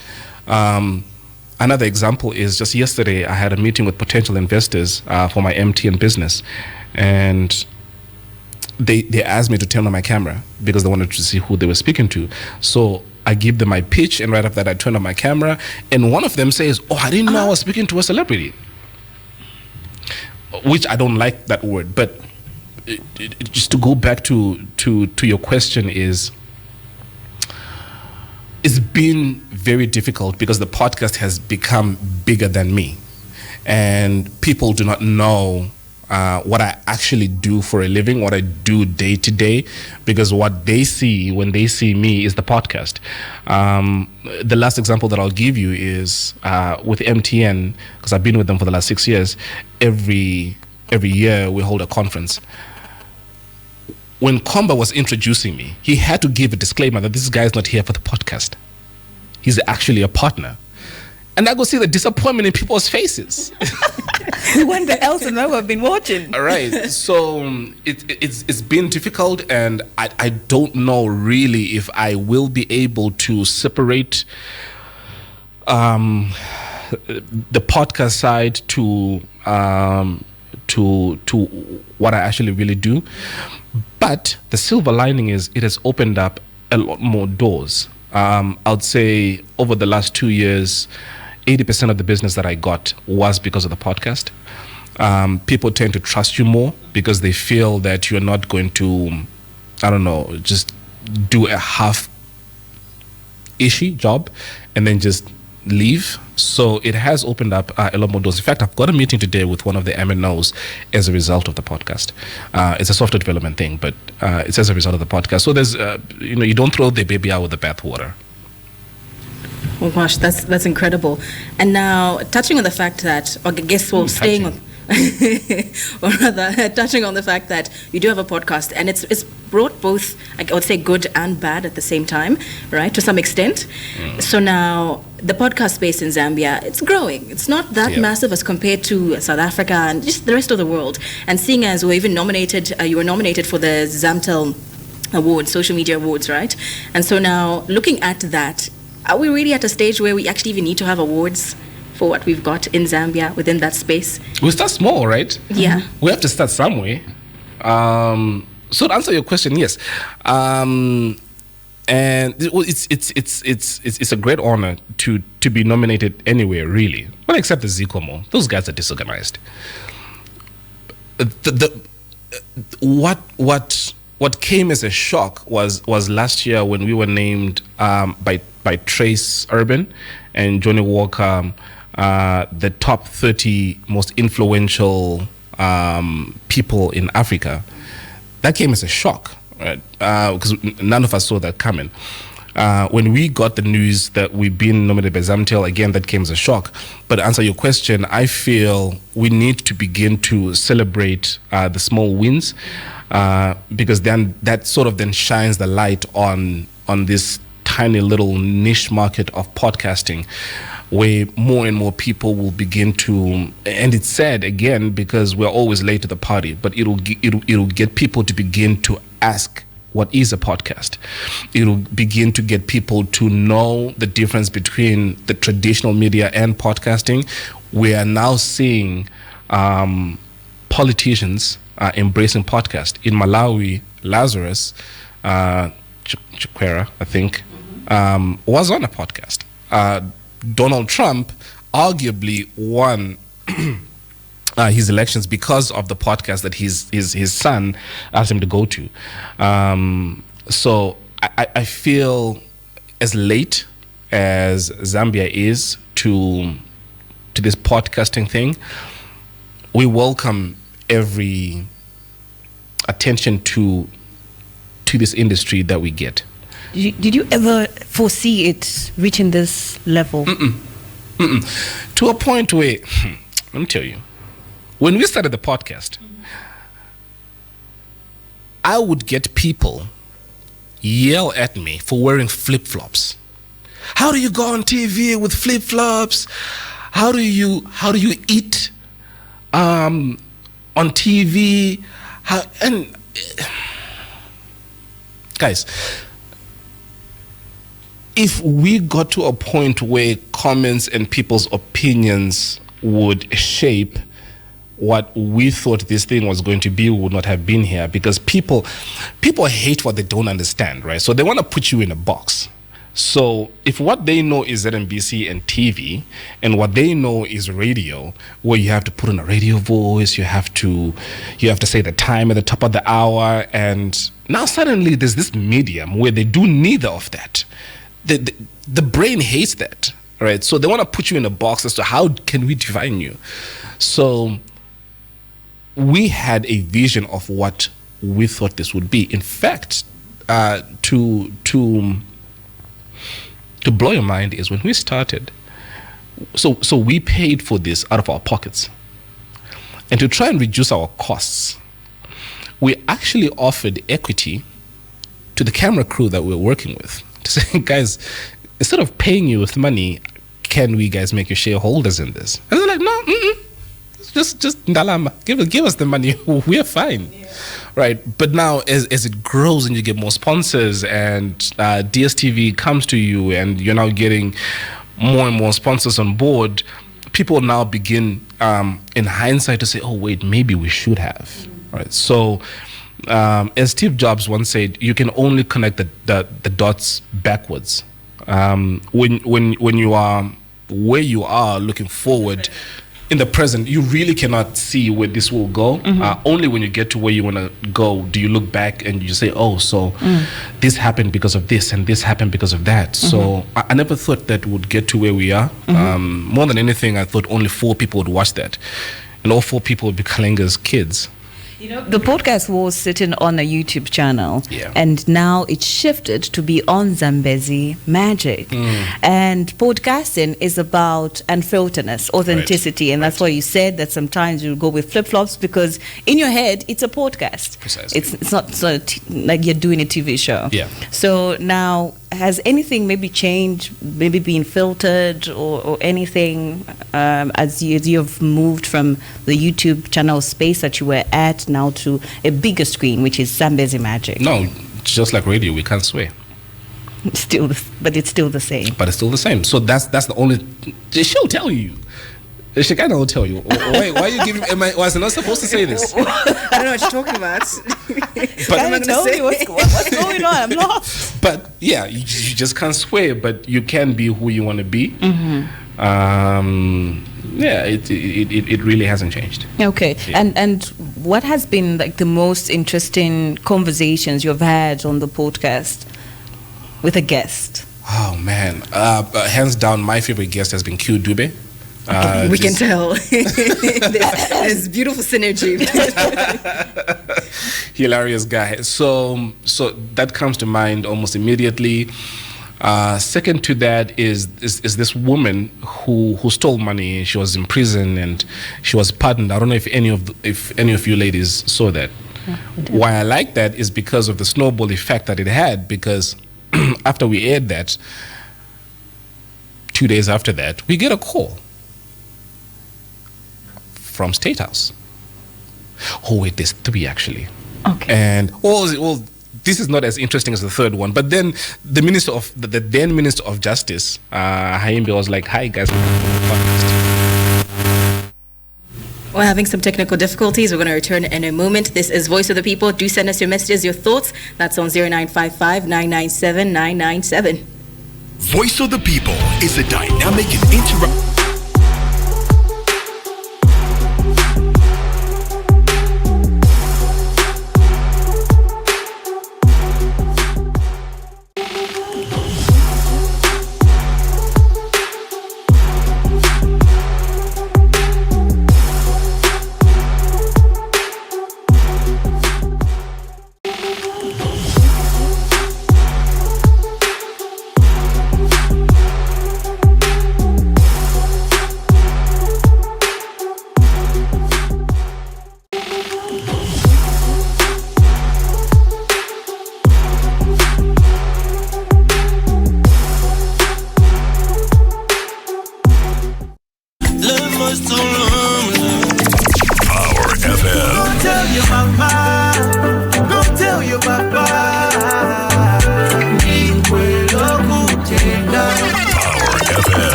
Another example is just yesterday, I had a meeting with potential investors for my MTN business, and they asked me to turn on my camera because they wanted to see who they were speaking to. So I give them my pitch, and right after that I turn on my camera, and one of them says, "Oh, I didn't know I was speaking to a celebrity," which I don't like that word. But just to go back to your question, is it's been very difficult because the podcast has become bigger than me, and people do not know what I actually do for a living, what I do day to day, because what they see when they see me is the podcast. The last example that I'll give you is with MTN, because I've been with them for the last 6 years. Every year we hold a conference. When Komba was introducing me, he had to give a disclaimer that this guy is not here for the podcast. He's actually a partner. And I go see the disappointment in people's faces.
We wonder else and I've been watching.
All right. So it's been difficult, and I don't know really if I will be able to separate the podcast side to what I actually really do. But the silver lining is it has opened up a lot more doors. I'd say over the last 2 years, 80% of the business that I got was because of the podcast. People tend to trust you more because they feel that you're not going to, just do a half-ishy job and then just leave. So it has opened up a lot more doors. In fact, I've got a meeting today with one of the MNOs as a result of the podcast. It's a software development thing, but it's as a result of the podcast. So there's, you don't throw the baby out with the bathwater.
Oh gosh, that's incredible. And now, touching on the fact that, I guess, or rather touching on the fact that you do have a podcast, and it's brought both, I would say, good and bad at the same time, right, to some extent. So now the podcast space in Zambia, it's growing. It's not that massive as compared to South Africa and just the rest of the world. And seeing as we're even nominated, you were nominated for the Zamtel Awards, social media awards, right? And so now looking at that, are we really at a stage where we actually even need to have awards for what we've got in Zambia within that space?
We start small, right?
Yeah.
We have to start somewhere. So to answer your question, yes. And it's a great honor to be nominated anywhere, really. Well, except the Zikomo. Those guys are disorganized. What came as a shock was last year when we were named by Trace Urban and Johnny Walker the top 30 most influential people in Africa. That came as a shock, right? Because none of us saw that coming. When we got the news that we've been nominated by Zamtel, again, that came as a shock. But to answer your question, I feel we need to begin to celebrate the small wins, because then that sort of then shines the light on this tiny little niche market of podcasting, where more and more people will begin to, and it's sad again because we're always late to the party, but it'll get people to begin to ask, what is a podcast? It'll begin to get people to know the difference between the traditional media and podcasting. We are now seeing politicians embracing podcast. In Malawi, Lazarus Chikwera, I think, was on a podcast. Donald Trump arguably won his elections because of the podcast that his son asked him to go to. So I feel as late as Zambia is to this podcasting thing, we welcome every attention to this industry that we get.
Did you ever foresee it reaching this level?
To a point where, let me tell you, when we started the podcast, I would get people yell at me for wearing flip-flops. How do you go on TV with flip-flops? How do you eat on TV? Guys, if we got to a point where comments and people's opinions would shape what we thought this thing was going to be, we would not have been here, because people hate what they don't understand, right? So they want to put you in a box. So if what they know is ZNBC and TV, and what they know is radio, where you have to put in a radio voice, you have to say the time at the top of the hour, and now suddenly there's this medium where they do neither of that. The brain hates that, right? So they want to put you in a box as to how can we define you. So we had a vision of what we thought this would be. In fact, to blow your mind is when we started, so we paid for this out of our pockets. And to try and reduce our costs, we actually offered equity to the camera crew that we're working with, to say, guys, instead of paying you with money, can we guys make you shareholders in this? And they're like, no, just ndalama, give us the money, we're fine. Yeah. Right? But now as it grows and you get more sponsors and Dstv comes to you and you're now getting more and more sponsors on board, people now begin in hindsight to say, oh wait, maybe we should have. Right? So as Steve Jobs once said, you can only connect the dots backwards. When you are where you are looking forward in the present, you really cannot see where this will go. Only when you get to where you want to go do you look back and you say, oh, so this happened because of this and this happened because of that. So I never thought that would get to where we are. More than anything, I thought only 4 people would watch that, and all 4 people would be Kalenga's kids.
The podcast was sitting on a YouTube channel,
Yeah.
and now it's shifted to be on Zambezi Magic. And podcasting is about unfilteredness, authenticity, and that's why you said that sometimes you go with flip-flops because in your head it's a podcast.
Precisely.
It's not like you're doing a TV show.
Yeah.
So now, has anything maybe changed, maybe being filtered or anything as you've moved from the YouTube channel space that you were at now to a bigger screen, which is Zambezi Magic?
No, just like radio, we can't swear.
But it's still the same.
But it's still the same. So that's the only. She'll tell you. Shekinah will tell you. Why are you giving? Was I not supposed to say this?
I don't know what you're talking about.
But
Can you tell me what's going on? I'm lost.
But yeah, you just can't swear. But you can be who you want to be. Yeah, it really hasn't changed.
Okay,
Yeah.
and what has been like the most interesting conversations you've had on the podcast with a guest?
Oh man, hands down, my favorite guest has been Gotv.
We can tell. There's beautiful synergy.
Hilarious guy. So that comes to mind almost immediately. Second to that is this woman who stole money. She was in prison and she was pardoned. I don't know if any of you ladies saw that. Why I like that is because of the snowball effect that it had. Because after we aired that, 2 days after that, we get a call from State House. Oh wait, there's 3 actually.
Okay.
And this is not as interesting as the third one. But then the then Minister of Justice, Haimbe, was like, "Hi guys."
We're having some technical difficulties. We're going to return in a moment. This is Voice of the People. Do send us your messages, your thoughts. That's on 0955 997 997.
Voice of the People is a dynamic and interactive.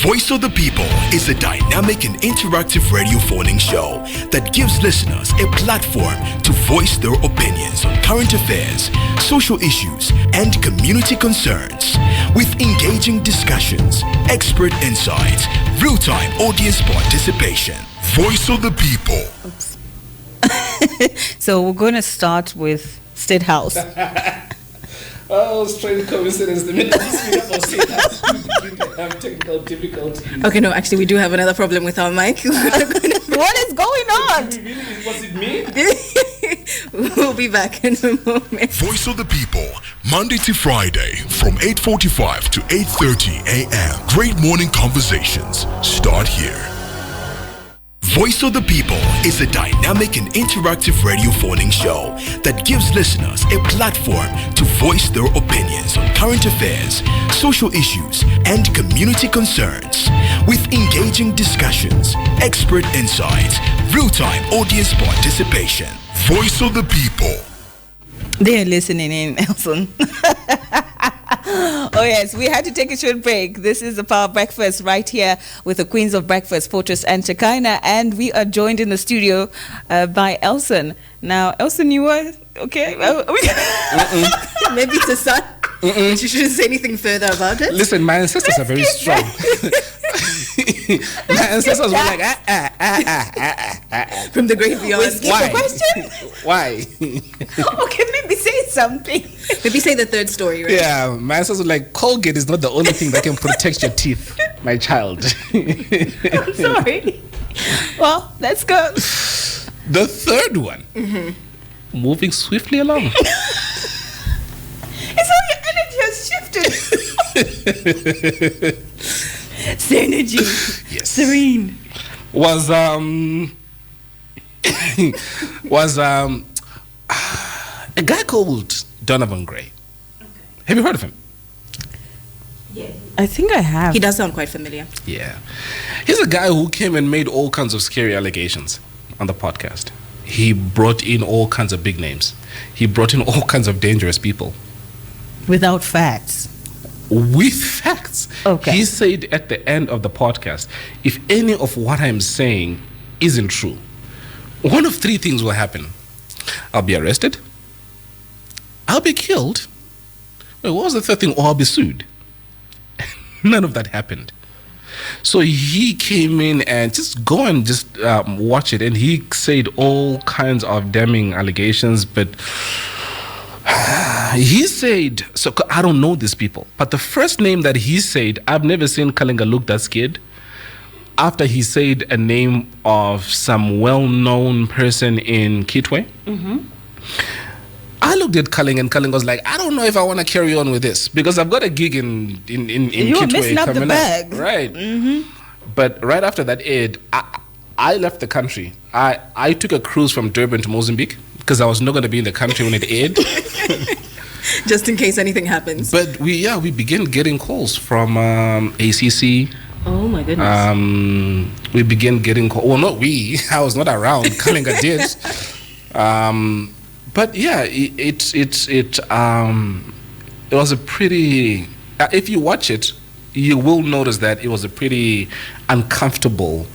Voice of the People is a dynamic and interactive radio phoning show that gives listeners a platform to voice their opinions on current affairs, social issues, and community concerns. With engaging discussions, expert insights, real-time audience participation. Voice of the People.
So we're going to start with State House.
Oh, strange coincidence. The minute you speak about State House, we have technical difficulties.
Okay, no, actually, we do have another problem with our mic.
What is going on?
Was it me?
We'll be back in a moment.
Voice of the People, Monday to Friday from 8:45 to 8:30 a.m. Great morning conversations start here. Voice of the People is a dynamic and interactive radio phoning show that gives listeners a platform to voice their opinions on current affairs, social issues, and community concerns. With engaging discussions, expert insights, real-time audience participation. Voice of the People.
They're listening in, Elson. Oh yes, we had to take a short break. This is the Power Breakfast right here with the Queens of Breakfast, Fortrace and Shekinah, and we are joined in the studio by Elson. Now, Elson, you were okay?
Maybe it's a son. You shouldn't say anything further about it.
Listen, my ancestors are very strong. My ancestors were like,
From the graveyard.
Why?
Question?
Why?
Okay, maybe say something.
Maybe say the third story, right?
Yeah, my ancestors were like, Colgate is not the only thing that can protect your teeth, my child.
I'm sorry. Well, let's go.
The third one, moving swiftly along.
It's how your energy has shifted. Synergy.
Yes.
Serene.
Was a guy called Donovan Gray. Okay. Have you heard of him?
Yeah. I think I have.
He does sound quite familiar.
Yeah. He's a guy who came and made all kinds of scary allegations on the podcast. He brought in all kinds of big names. He brought in all kinds of dangerous people.
Without facts.
With facts.
Okay.
He said at the end of the podcast, if any of what I'm saying isn't true, one of three things will happen. I'll be arrested. I'll be killed. Wait, what was the third thing? Or I'll be sued. None of that happened. So he came in and just go and just watch it. And he said all kinds of damning allegations, but he said, so I don't know these people, but the first name that he said, I've never seen Kalinga look that scared. After he said a name of some well-known person in Kitwe, I looked at Kalinga and Kalinga was like, I don't know if I want to carry on with this because I've got a gig in Kitwe.
You were missing up the bag.
Right. But right after that aired, I left the country. I took a cruise from Durban to Mozambique because I was not going to be in the country when it aired.
Just in case anything happens.
But we began getting calls from ACC.
Oh my goodness.
We began getting calls. Well, not we. I was not around. Kalinga did. But yeah, it was a pretty. If you watch it, you will notice that it was a pretty uncomfortable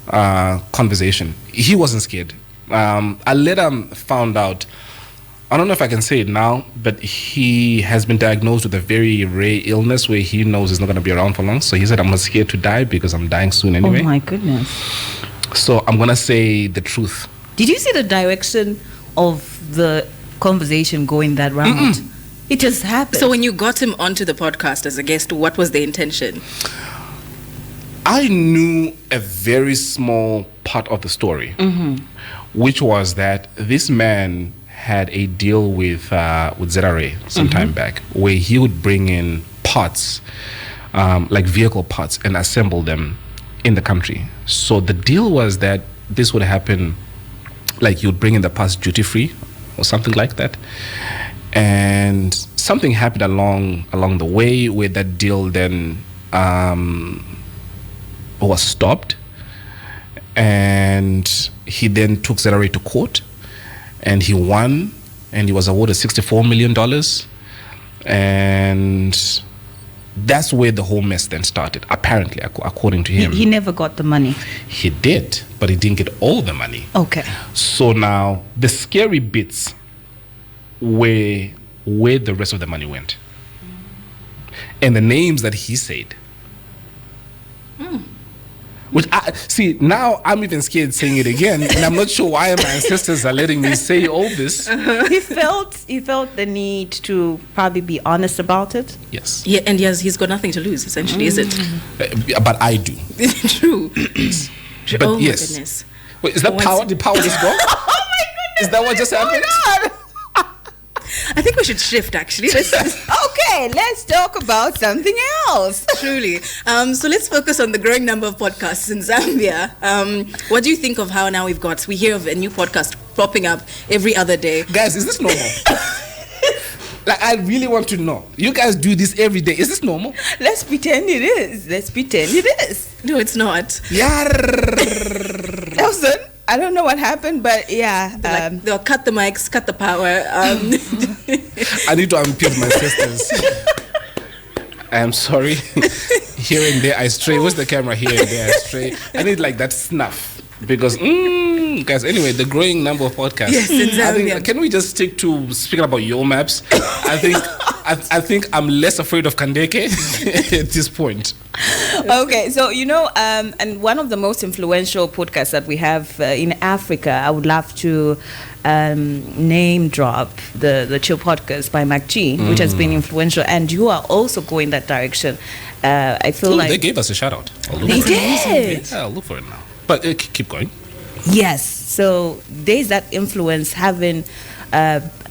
conversation. He wasn't scared. I later found out, I don't know if I can say it now, but he has been diagnosed with a very rare illness where he knows he's not going to be around for long. So he said, I'm not scared to die because I'm dying soon anyway.
Oh my goodness.
So I'm going to say the truth.
Did you see the direction of the conversation going that round? It just happened.
So when you got him onto the podcast as a guest, what was the intention?
I knew a very small part of the story, which was that this man had a deal with ZRA some time back, where he would bring in parts, like vehicle parts, and assemble them in the country. So the deal was that this would happen, like you would bring in the parts duty free or something like that. And something happened along the way where that deal then was stopped, and he then took ZRA to court, and he won, and he was awarded $64 million, and that's where the whole mess then started, apparently, according to him.
He never got the money.
He did, but he didn't get all the money.
Okay.
So now the scary bits were where the rest of the money went, and the names that he said. Which now I'm even scared saying it again, and I'm not sure why my ancestors are letting me say all this.
He felt the need to probably be honest about it.
Yes.
Yeah, and he's got nothing to lose, essentially, is it?
But I do.
True.
But
oh
yes.
My goodness.
Wait, is that power? Did power just go?
Oh my goodness!
Is that what just happened?
I think we should shift, actually.
Okay, let's talk about something else.
Truly. So let's focus on the growing number of podcasts in Zambia. What do you think of how now we hear of a new podcast popping up every other day?
Guys, is this normal? Like, I really want to know. You guys do this every day. Is this normal?
Let's pretend it is.
No, it's not.
Elson, I don't know what happened, but yeah.
They'll cut the mics, cut the power.
I need to unpeel my sisters. I am sorry. Here and there I stray. Where's the camera? Here and there I stray. I need like that snuff. Because, guys, anyway, the growing number of podcasts.
Yes, in Zambia.
Can we just stick to speaking about your maps? I think I'm less afraid of Kandeke at this point.
Okay, so and one of the most influential podcasts that we have in Africa, I would love to name drop the Chill Podcast by MacG, which has been influential, and you are also going that direction. I feel like
they gave us a shout out.
They did.
Yeah, I'll look for it now. But keep going.
Yes, so there's that influence having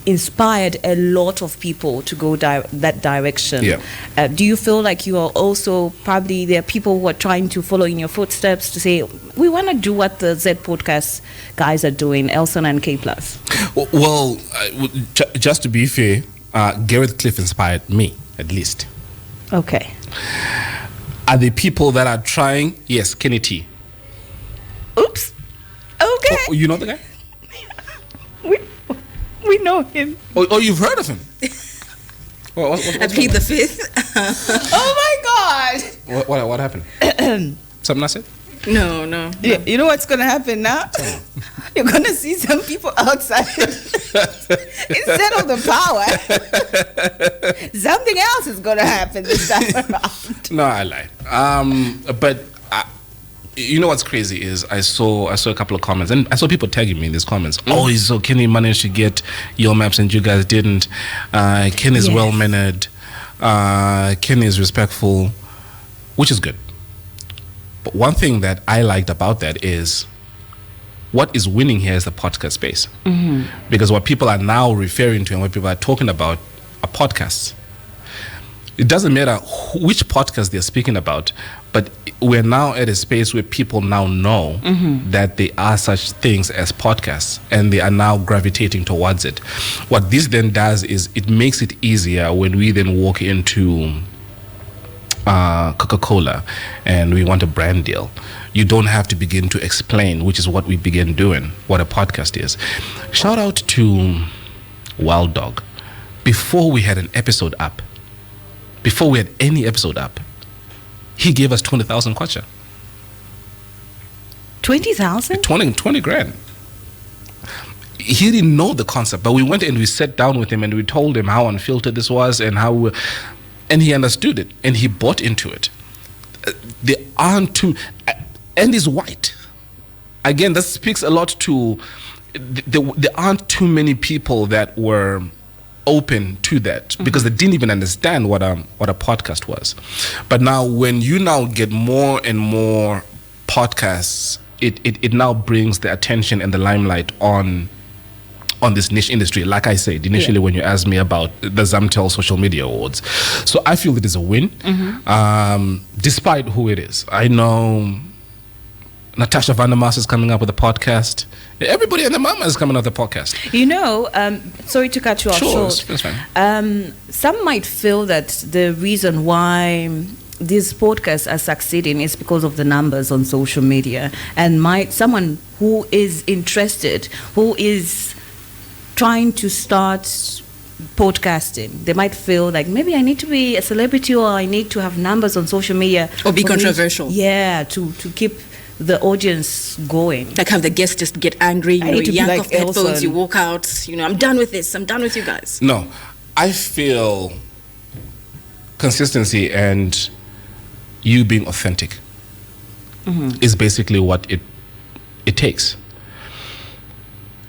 inspired a lot of people to go that direction.
Yeah.
Do you feel like you are also probably there are people who are trying to follow in your footsteps to say we want to do what the Z Podcast guys are doing, Elson and K+?
Well, just to be fair, Gareth Cliff inspired me at least.
Okay.
Are there people that are trying? Yes, Kenny T.
Oops. Okay.
Oh, you know the guy?
We know him.
Oh, you've heard of him?
I plead the fifth.
Oh my God.
What happened? Something I said?
No.
Yeah, you know what's going to happen now? You're going to see some people outside. Instead of the power, something else is going to happen this time around.
No, I lied. But you know what's crazy is I saw a couple of comments, and I saw people tagging me in these comments. Oh, so Kenny managed to get your maps and you guys didn't. Ken is well-mannered. Ken is respectful, which is good. But one thing that I liked about that is what is winning here is the podcast space. Because what people are now referring to and what people are talking about are podcasts. It doesn't matter which podcast they're speaking about, but we're now at a space where people now know that there are such things as podcasts, and they are now gravitating towards it. What this then does is it makes it easier when we then walk into Coca-Cola and we want a brand deal. You don't have to begin to explain, which is what we begin doing, what a podcast is. Shout out to Wild Dog. Before we had an episode up, before we had any episode up, he gave us 20,000 kwacha.
20,000?
20 grand. He didn't know the concept, but we went and we sat down with him and we told him how unfiltered this was and how, and he understood it and he bought into it. There aren't too, and he's white. Again, that speaks a lot to, there aren't too many people that were open to that because they didn't even understand what a podcast was. But now when you now get more and more podcasts, it now brings the attention and the limelight on this niche industry. Like I said initially when you asked me about the Zamtel social media awards. So I feel it is a win, despite who it is. I know Natasha Vandermas is coming up with a podcast. Everybody and their mama is coming up with a podcast.
You know, sorry to cut you off short.
That's fine.
Some might feel that the reason why these podcasts are succeeding is because of the numbers on social media. And someone who is interested, who is trying to start podcasting, they might feel like maybe I need to be a celebrity or I need to have numbers on social media.
Or be controversial.
To keep the audience going.
Like have the guests just get angry, you yank
like
off the headphones,
Elson.
you walk out, I'm done with this, I'm done with you guys.
No, I feel consistency and you being authentic is basically what it takes.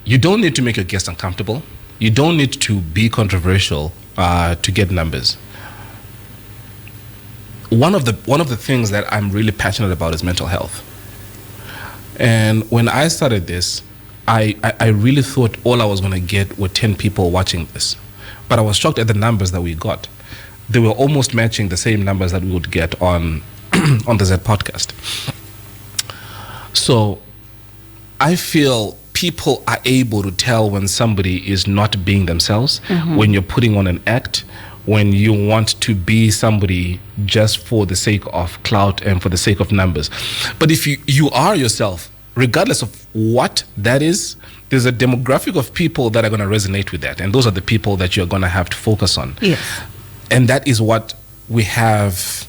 You don't need to make your guests uncomfortable. You don't need to be controversial to get numbers. One of the things that I'm really passionate about is mental health. And when I started this, I really thought all I was going to get were 10 people watching this. But I was shocked at the numbers that we got. They were almost matching the same numbers that we would get on the Z podcast. So I feel people are able to tell when somebody is not being themselves, when you're putting on an act, when you want to be somebody just for the sake of clout and for the sake of numbers. But if you are yourself, regardless of what that is, there's a demographic of people that are going to resonate with that. And those are the people that you're going to have to focus on.
Yes.
And that is what we have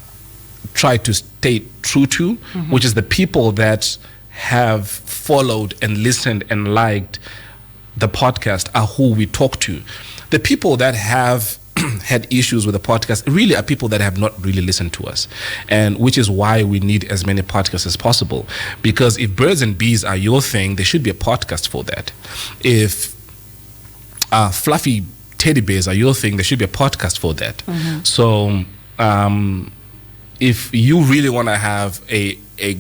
tried to stay true to, which is the people that have followed and listened and liked the podcast are who we talk to. The people that have had issues with the podcast really are people that have not really listened to us, and which is why we need as many podcasts as possible. Because if birds and bees are your thing, there should be a podcast for that. If fluffy teddy bears are your thing, there should be a podcast for that. So if you really want to have a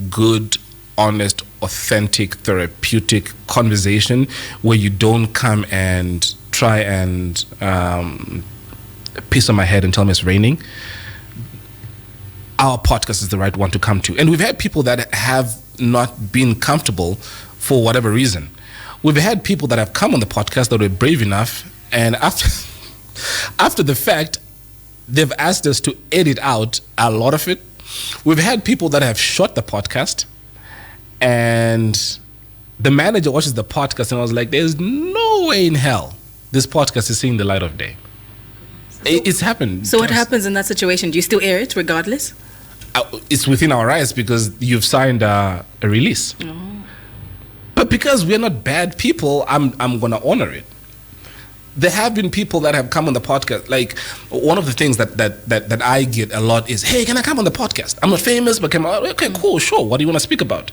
good, honest, authentic, therapeutic conversation where you don't come and try and piss on my head and tell me it's raining, our podcast is the right one to come to. And we've had people that have not been comfortable for whatever reason. We've had people that have come on the podcast that were brave enough, and after the fact, they've asked us to edit out a lot of it. We've had people that have shot the podcast, and the manager watches the podcast and I was like, there's no way in hell this podcast is seeing the light of day. It's happened.
So what happens in that situation? Do you still air it regardless?
It's within our rights because you've signed a release. But because we're not bad people, I'm going to honor it. There have been people that have come on the podcast. Like, one of the things that I get a lot is, hey, can I come on the podcast? I'm not famous, but okay, cool, sure. What do you want to speak about?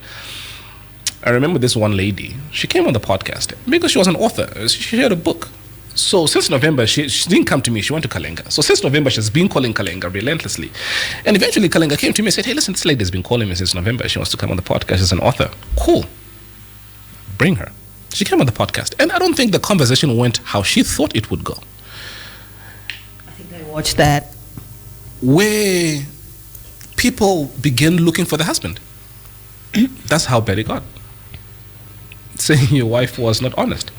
I remember this one lady. She came on the podcast because she was an author. She had a book. So since November, she didn't come to me. She went to Kalenga. So since November, she's been calling Kalenga relentlessly. And eventually, Kalenga came to me and said, hey, listen, this lady's been calling me since November. She wants to come on the podcast. She's an author. Cool. Bring her. She came on the podcast. And I don't think the conversation went how she thought it would go.
I think I watched that.
Where people begin looking for the husband. That's how bad it got. Saying your wife was not honest.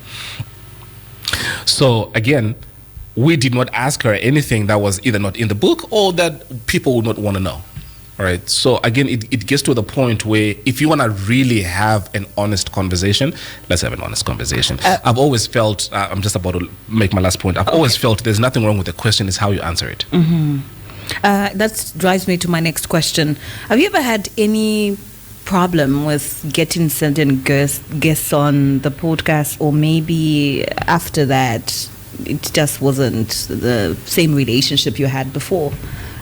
So again, we did not ask her anything that was either not in the book or that people would not want to know. All right. So again, it gets to the point where if you want to really have an honest conversation, let's have an honest conversation. I've always felt, I'm just about to make my last point. I've always felt there's nothing wrong with the question, it's how you answer it.
That drives me to my next question. Have you ever had any problem with getting certain guests on the podcast, or maybe after that it just wasn't the same relationship you had before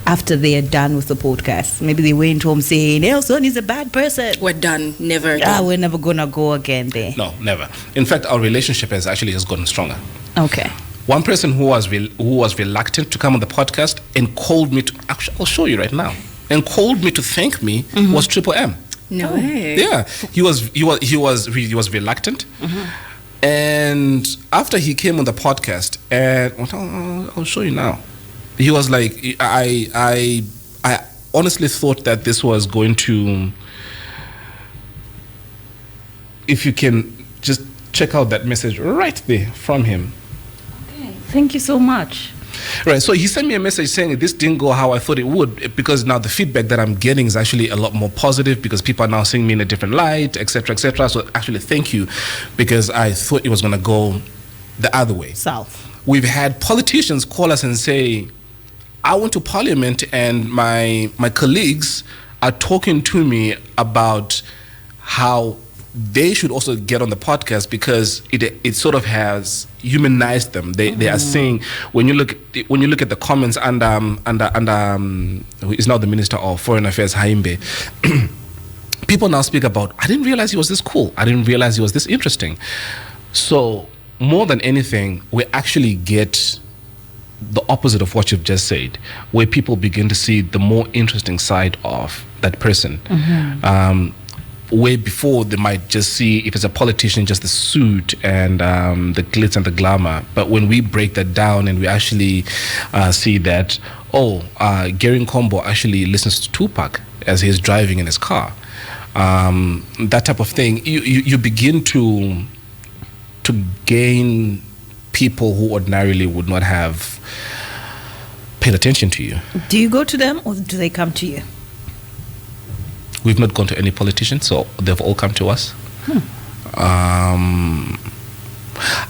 after they are done with the podcast? Maybe they went home saying Elson is a bad person,
we're done, never again.
We're never gonna go again there.
No, never. In fact, our relationship has actually just gotten stronger.
Okay.
One person who was reluctant to come on the podcast and called me to, I'll show you right now, and called me to thank me was Triple M.
No way.
Yeah, he was reluctant, and after he came on the podcast, and I'll show you now. He was like, I honestly thought that this was going to. If you can just check out that message right there from him.
Okay, thank you so much.
Right, so he sent me a message saying this didn't go how I thought it would, because now the feedback that I'm getting is actually a lot more positive because people are now seeing me in a different light, etc., etc. So actually, thank you, because I thought it was going to go the other way.
South.
We've had politicians call us and say, I went to parliament and my colleagues are talking to me about how they should also get on the podcast because it sort of has humanized them. They are saying, when you look at the comments under who is now the Minister of Foreign Affairs, Haimbe, people now speak about, I didn't realize he was this cool. I didn't realize he was this interesting. So more than anything, we actually get the opposite of what you've just said, where people begin to see the more interesting side of that person. Where before they might just see, if it's a politician, just the suit and the glitz and the glamour. But when we break that down and we actually see that, Gary Nkombo actually listens to Tupac as he's driving in his car. That type of thing, you begin to gain people who ordinarily would not have paid attention to you.
Do you go to them or do they come to you?
We've not gone to any politicians, so they've all come to us. I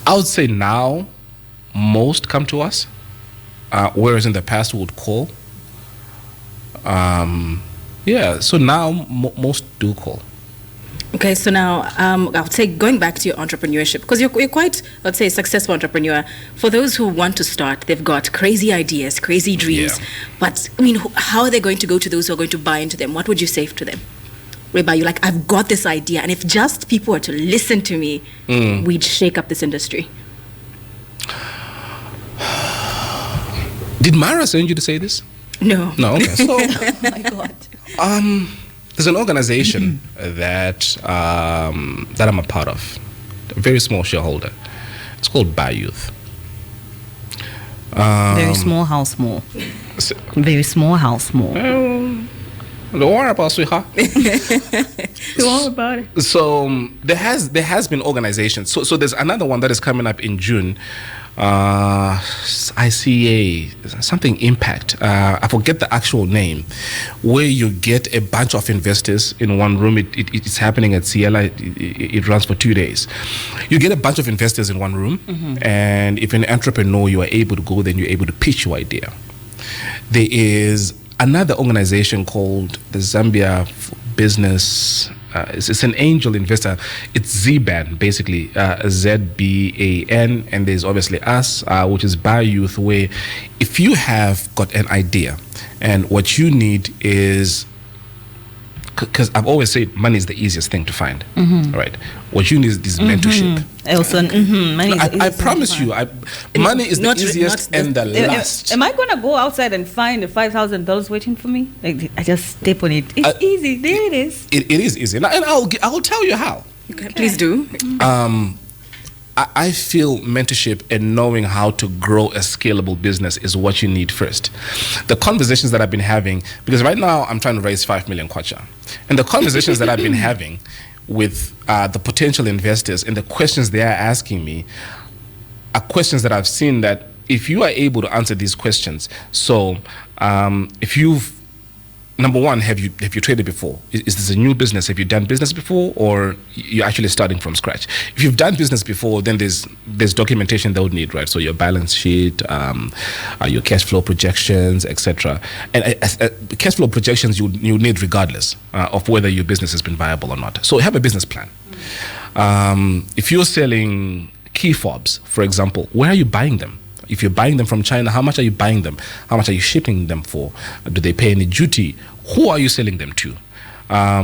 would say now most come to us, whereas in the past we would call. So now most do call.
Okay, so now I'll say going back to your entrepreneurship, because you're quite, let's say, a successful entrepreneur. For those who want to start, they've got crazy ideas, crazy dreams.
Yeah.
But I mean, how are they going to go to those who are going to buy into them? What would you say to them? Whereby you're like, I've got this idea, and if just people were to listen to me, we'd shake up this industry.
Did Mara send you to say this?
No.
No, okay. So,
Oh my God.
there's an organization that I'm a part of, a very small shareholder. It's called Buy Youth.
Very small house more. Very small house more.
Don't worry about it, sweetheart.
Don't worry about it.
So there has been organizations. So there's another one that is coming up in June. ICA, something Impact. I forget the actual name, where you get a bunch of investors in one room. It's happening at Ciela. It runs for 2 days. You get a bunch of investors in one room, and if you're an entrepreneur, you are able to go, then you're able to pitch your idea. There is another organization called the Zambia Business. It's an angel investor. It's ZBAN, basically, ZBAN, and there's obviously us, which is Buy Youth, where if you have got an idea and what you need is, because I've always said money is the easiest thing to find, right? What you need is mentorship.
Elson, money is the
I
easiest
promise
thing
you,
to
money is the
not
easiest and the
find.
last.
Am I gonna go outside and find the $5,000 waiting for me? Like, I just step on it. It's easy. There it is.
It is easy, and I'll tell you how.
Okay, please do.
I feel mentorship and knowing how to grow a scalable business is what you need first. The conversations that I've been having, because right now I'm trying to raise 5 million kwacha, and the conversations that I've been having with the potential investors and the questions they are asking me are questions that I've seen that if you are able to answer these questions, so if you've, number one, have you traded before? Is this a new business? Have you done business before, or you're actually starting from scratch? If you've done business before, then there's documentation they would need, right? So your balance sheet, your cash flow projections, etc. And cash flow projections you need regardless of whether your business has been viable or not. So have a business plan. If you're selling key fobs, for example, where are you buying them? If you're buying them from China, how much are you buying them? How much are you shipping them for? Do they pay any duty? Who are you selling them to? How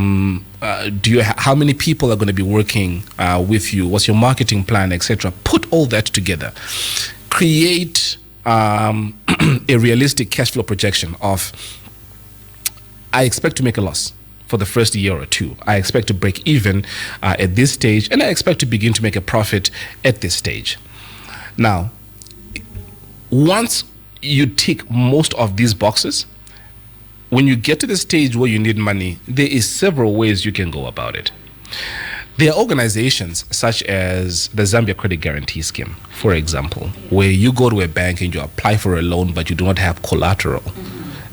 many people are going to be working with you? What's your marketing plan, etc.? Put all that together. Create a realistic cash flow projection of, I expect to make a loss for the first year or two. I expect to break even at this stage, and I expect to begin to make a profit at this stage. Now, once you tick most of these boxes, when you get to the stage where you need money, there is several ways you can go about it. There are organizations such as the Zambia Credit Guarantee Scheme, for example, where you go to a bank and you apply for a loan, but you do not have collateral.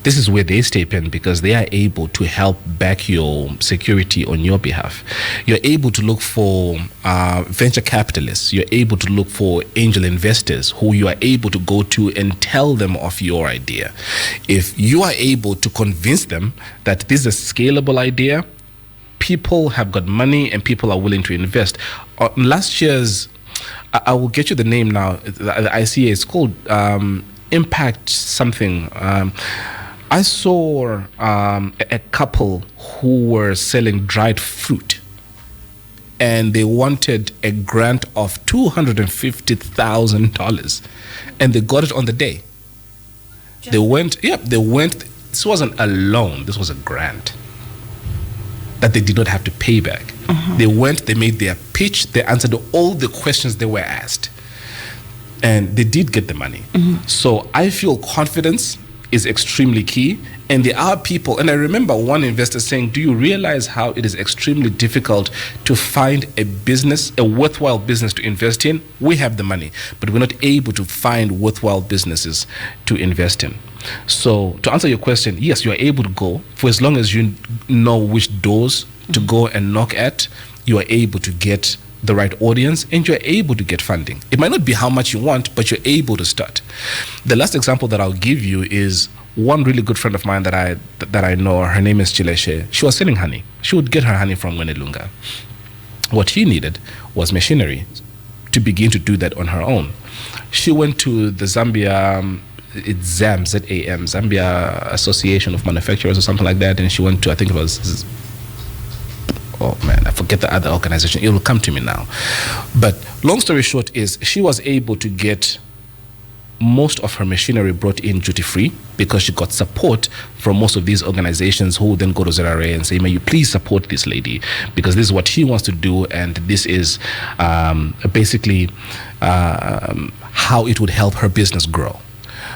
This is where they step in because they are able to help back your security on your behalf. You're able to look for venture capitalists. You're able to look for angel investors who you are able to go to and tell them of your idea. If you are able to convince them that this is a scalable idea, people have got money and people are willing to invest. Last year's, I will get you the name now, the ICA, it's called Impact something. I saw a couple who were selling dried fruit, and they wanted a grant of $250,000, and they got it on the day. They went. This wasn't a loan. This was a grant that they did not have to pay back. They went. They made their pitch. They answered all the questions they were asked, and they did get the money. So I feel confidence is extremely key, and there are people, and I remember one investor saying, do you realize how it is extremely difficult to find a business, a worthwhile business to invest in? We have the money, but we're not able to find worthwhile businesses to invest in. So to answer your question, yes, you are able to go, for as long as you know which doors to go and knock at, you are able to get the right audience, and you're able to get funding. It might not be how much you want, but you're able to start. The last example that I'll give you is one really good friend of mine that I know, her name is Chileshe. She was selling honey. She would get her honey from Wenelunga. What she needed was machinery to begin to do that on her own. She went to the Zambia, it's ZAM, Z-A-M, Zambia Association of Manufacturers or something like that, and she went to, I think it was, oh man, I forget the other organization. It will come to me now. But long story short is she was able to get most of her machinery brought in duty-free because she got support from most of these organizations who would then go to ZRA and say, may you please support this lady because this is what she wants to do, and this is basically how it would help her business grow.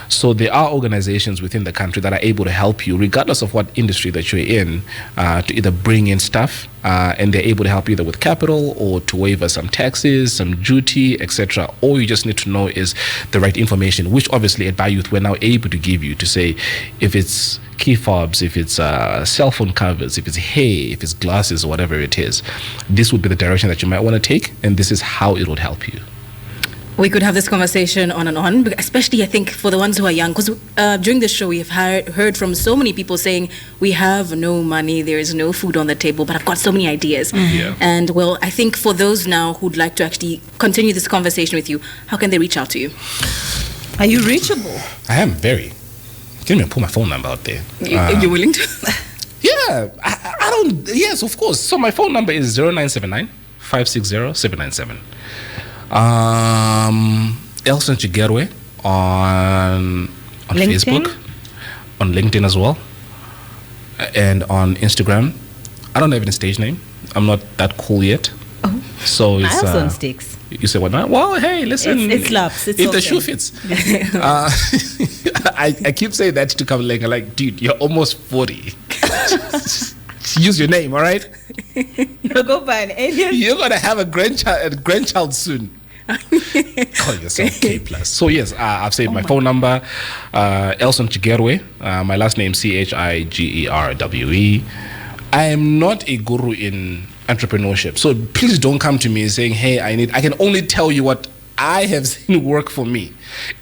So there are organizations within the country that are able to help you, regardless of what industry that you're in, to either bring in stuff, and they're able to help you either with capital or to waiver some taxes, some duty, etc. All you just need to know is the right information, which obviously at BioYouth we're now able to give you to say if it's key fobs, if it's cell phone covers, if it's hay, if it's glasses, or whatever it is. This would be the direction that you might want to take, and this is how it would help you.
We could have this conversation on and on, especially I think for the ones who are young, because during this show we have heard from so many people saying we have no money, there is no food on the table, but I've got so many ideas.
Yeah.
And well, I think for those now who'd like to actually continue this conversation with you, how can they reach out to you?
Are you reachable?
I am very. Can you put my phone number out there?
You're willing to?
Yeah, I don't. Yes, of course. So my phone number is 0979 560 797. Elson Chigerwe on Facebook, on LinkedIn as well, and on Instagram. I don't have any stage name. I'm not that cool yet.
Oh,
so it's
Elson sticks.
You say what now? Well, hey, listen.
It slaps. It's
if
okay.
the shoe fits. I keep saying that to come like, dude, you're almost 40. Use your name, all right?
You'll go by an alien.
You're gonna have a grandchild soon. Call yourself K+. So yes, I've saved my phone number, Elson Chigerwe, my last name Chigerwe. I am not a guru in entrepreneurship, so please don't come to me saying, hey, I can only tell you what I have seen work for me.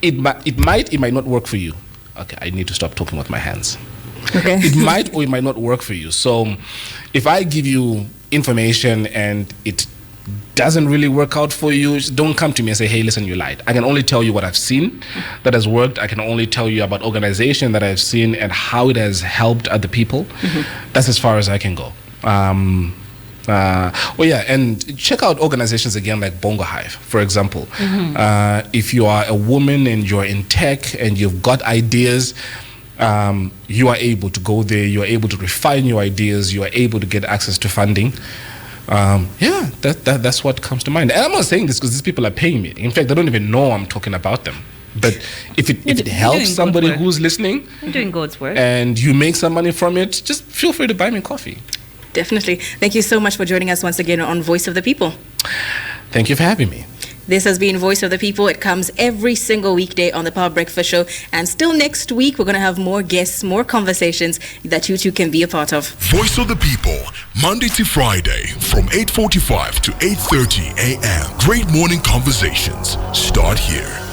It might not work for you. Okay, I need to stop talking with my hands.
Okay.
It might or it might not work for you. So if I give you information and it doesn't really work out for you, don't come to me and say, hey, listen, you lied. I can only tell you what I've seen that has worked. I can only tell you about organization that I've seen and how it has helped other people. Mm-hmm. That's as far as I can go. And check out organizations again like Bongo Hive, for example. Mm-hmm. If you are a woman and you're in tech and you've got ideas, you are able to go there, you are able to refine your ideas, you are able to get access to funding. That's what comes to mind. And I'm not saying this because these people are paying me. In fact, they don't even know I'm talking about them. But if it helps somebody who's listening,
you're doing God's work,
and you make some money from it, just feel free to buy me coffee.
Definitely. Thank you so much for joining us once again on Voice of the People.
Thank you for having me.
This has been Voice of the People. It comes every single weekday on the Power Breakfast Show. And still next week, we're going to have more guests, more conversations that you two can be a part of.
Voice of the People, Monday to Friday from 8:45 to 8:30 a.m. Great morning conversations start here.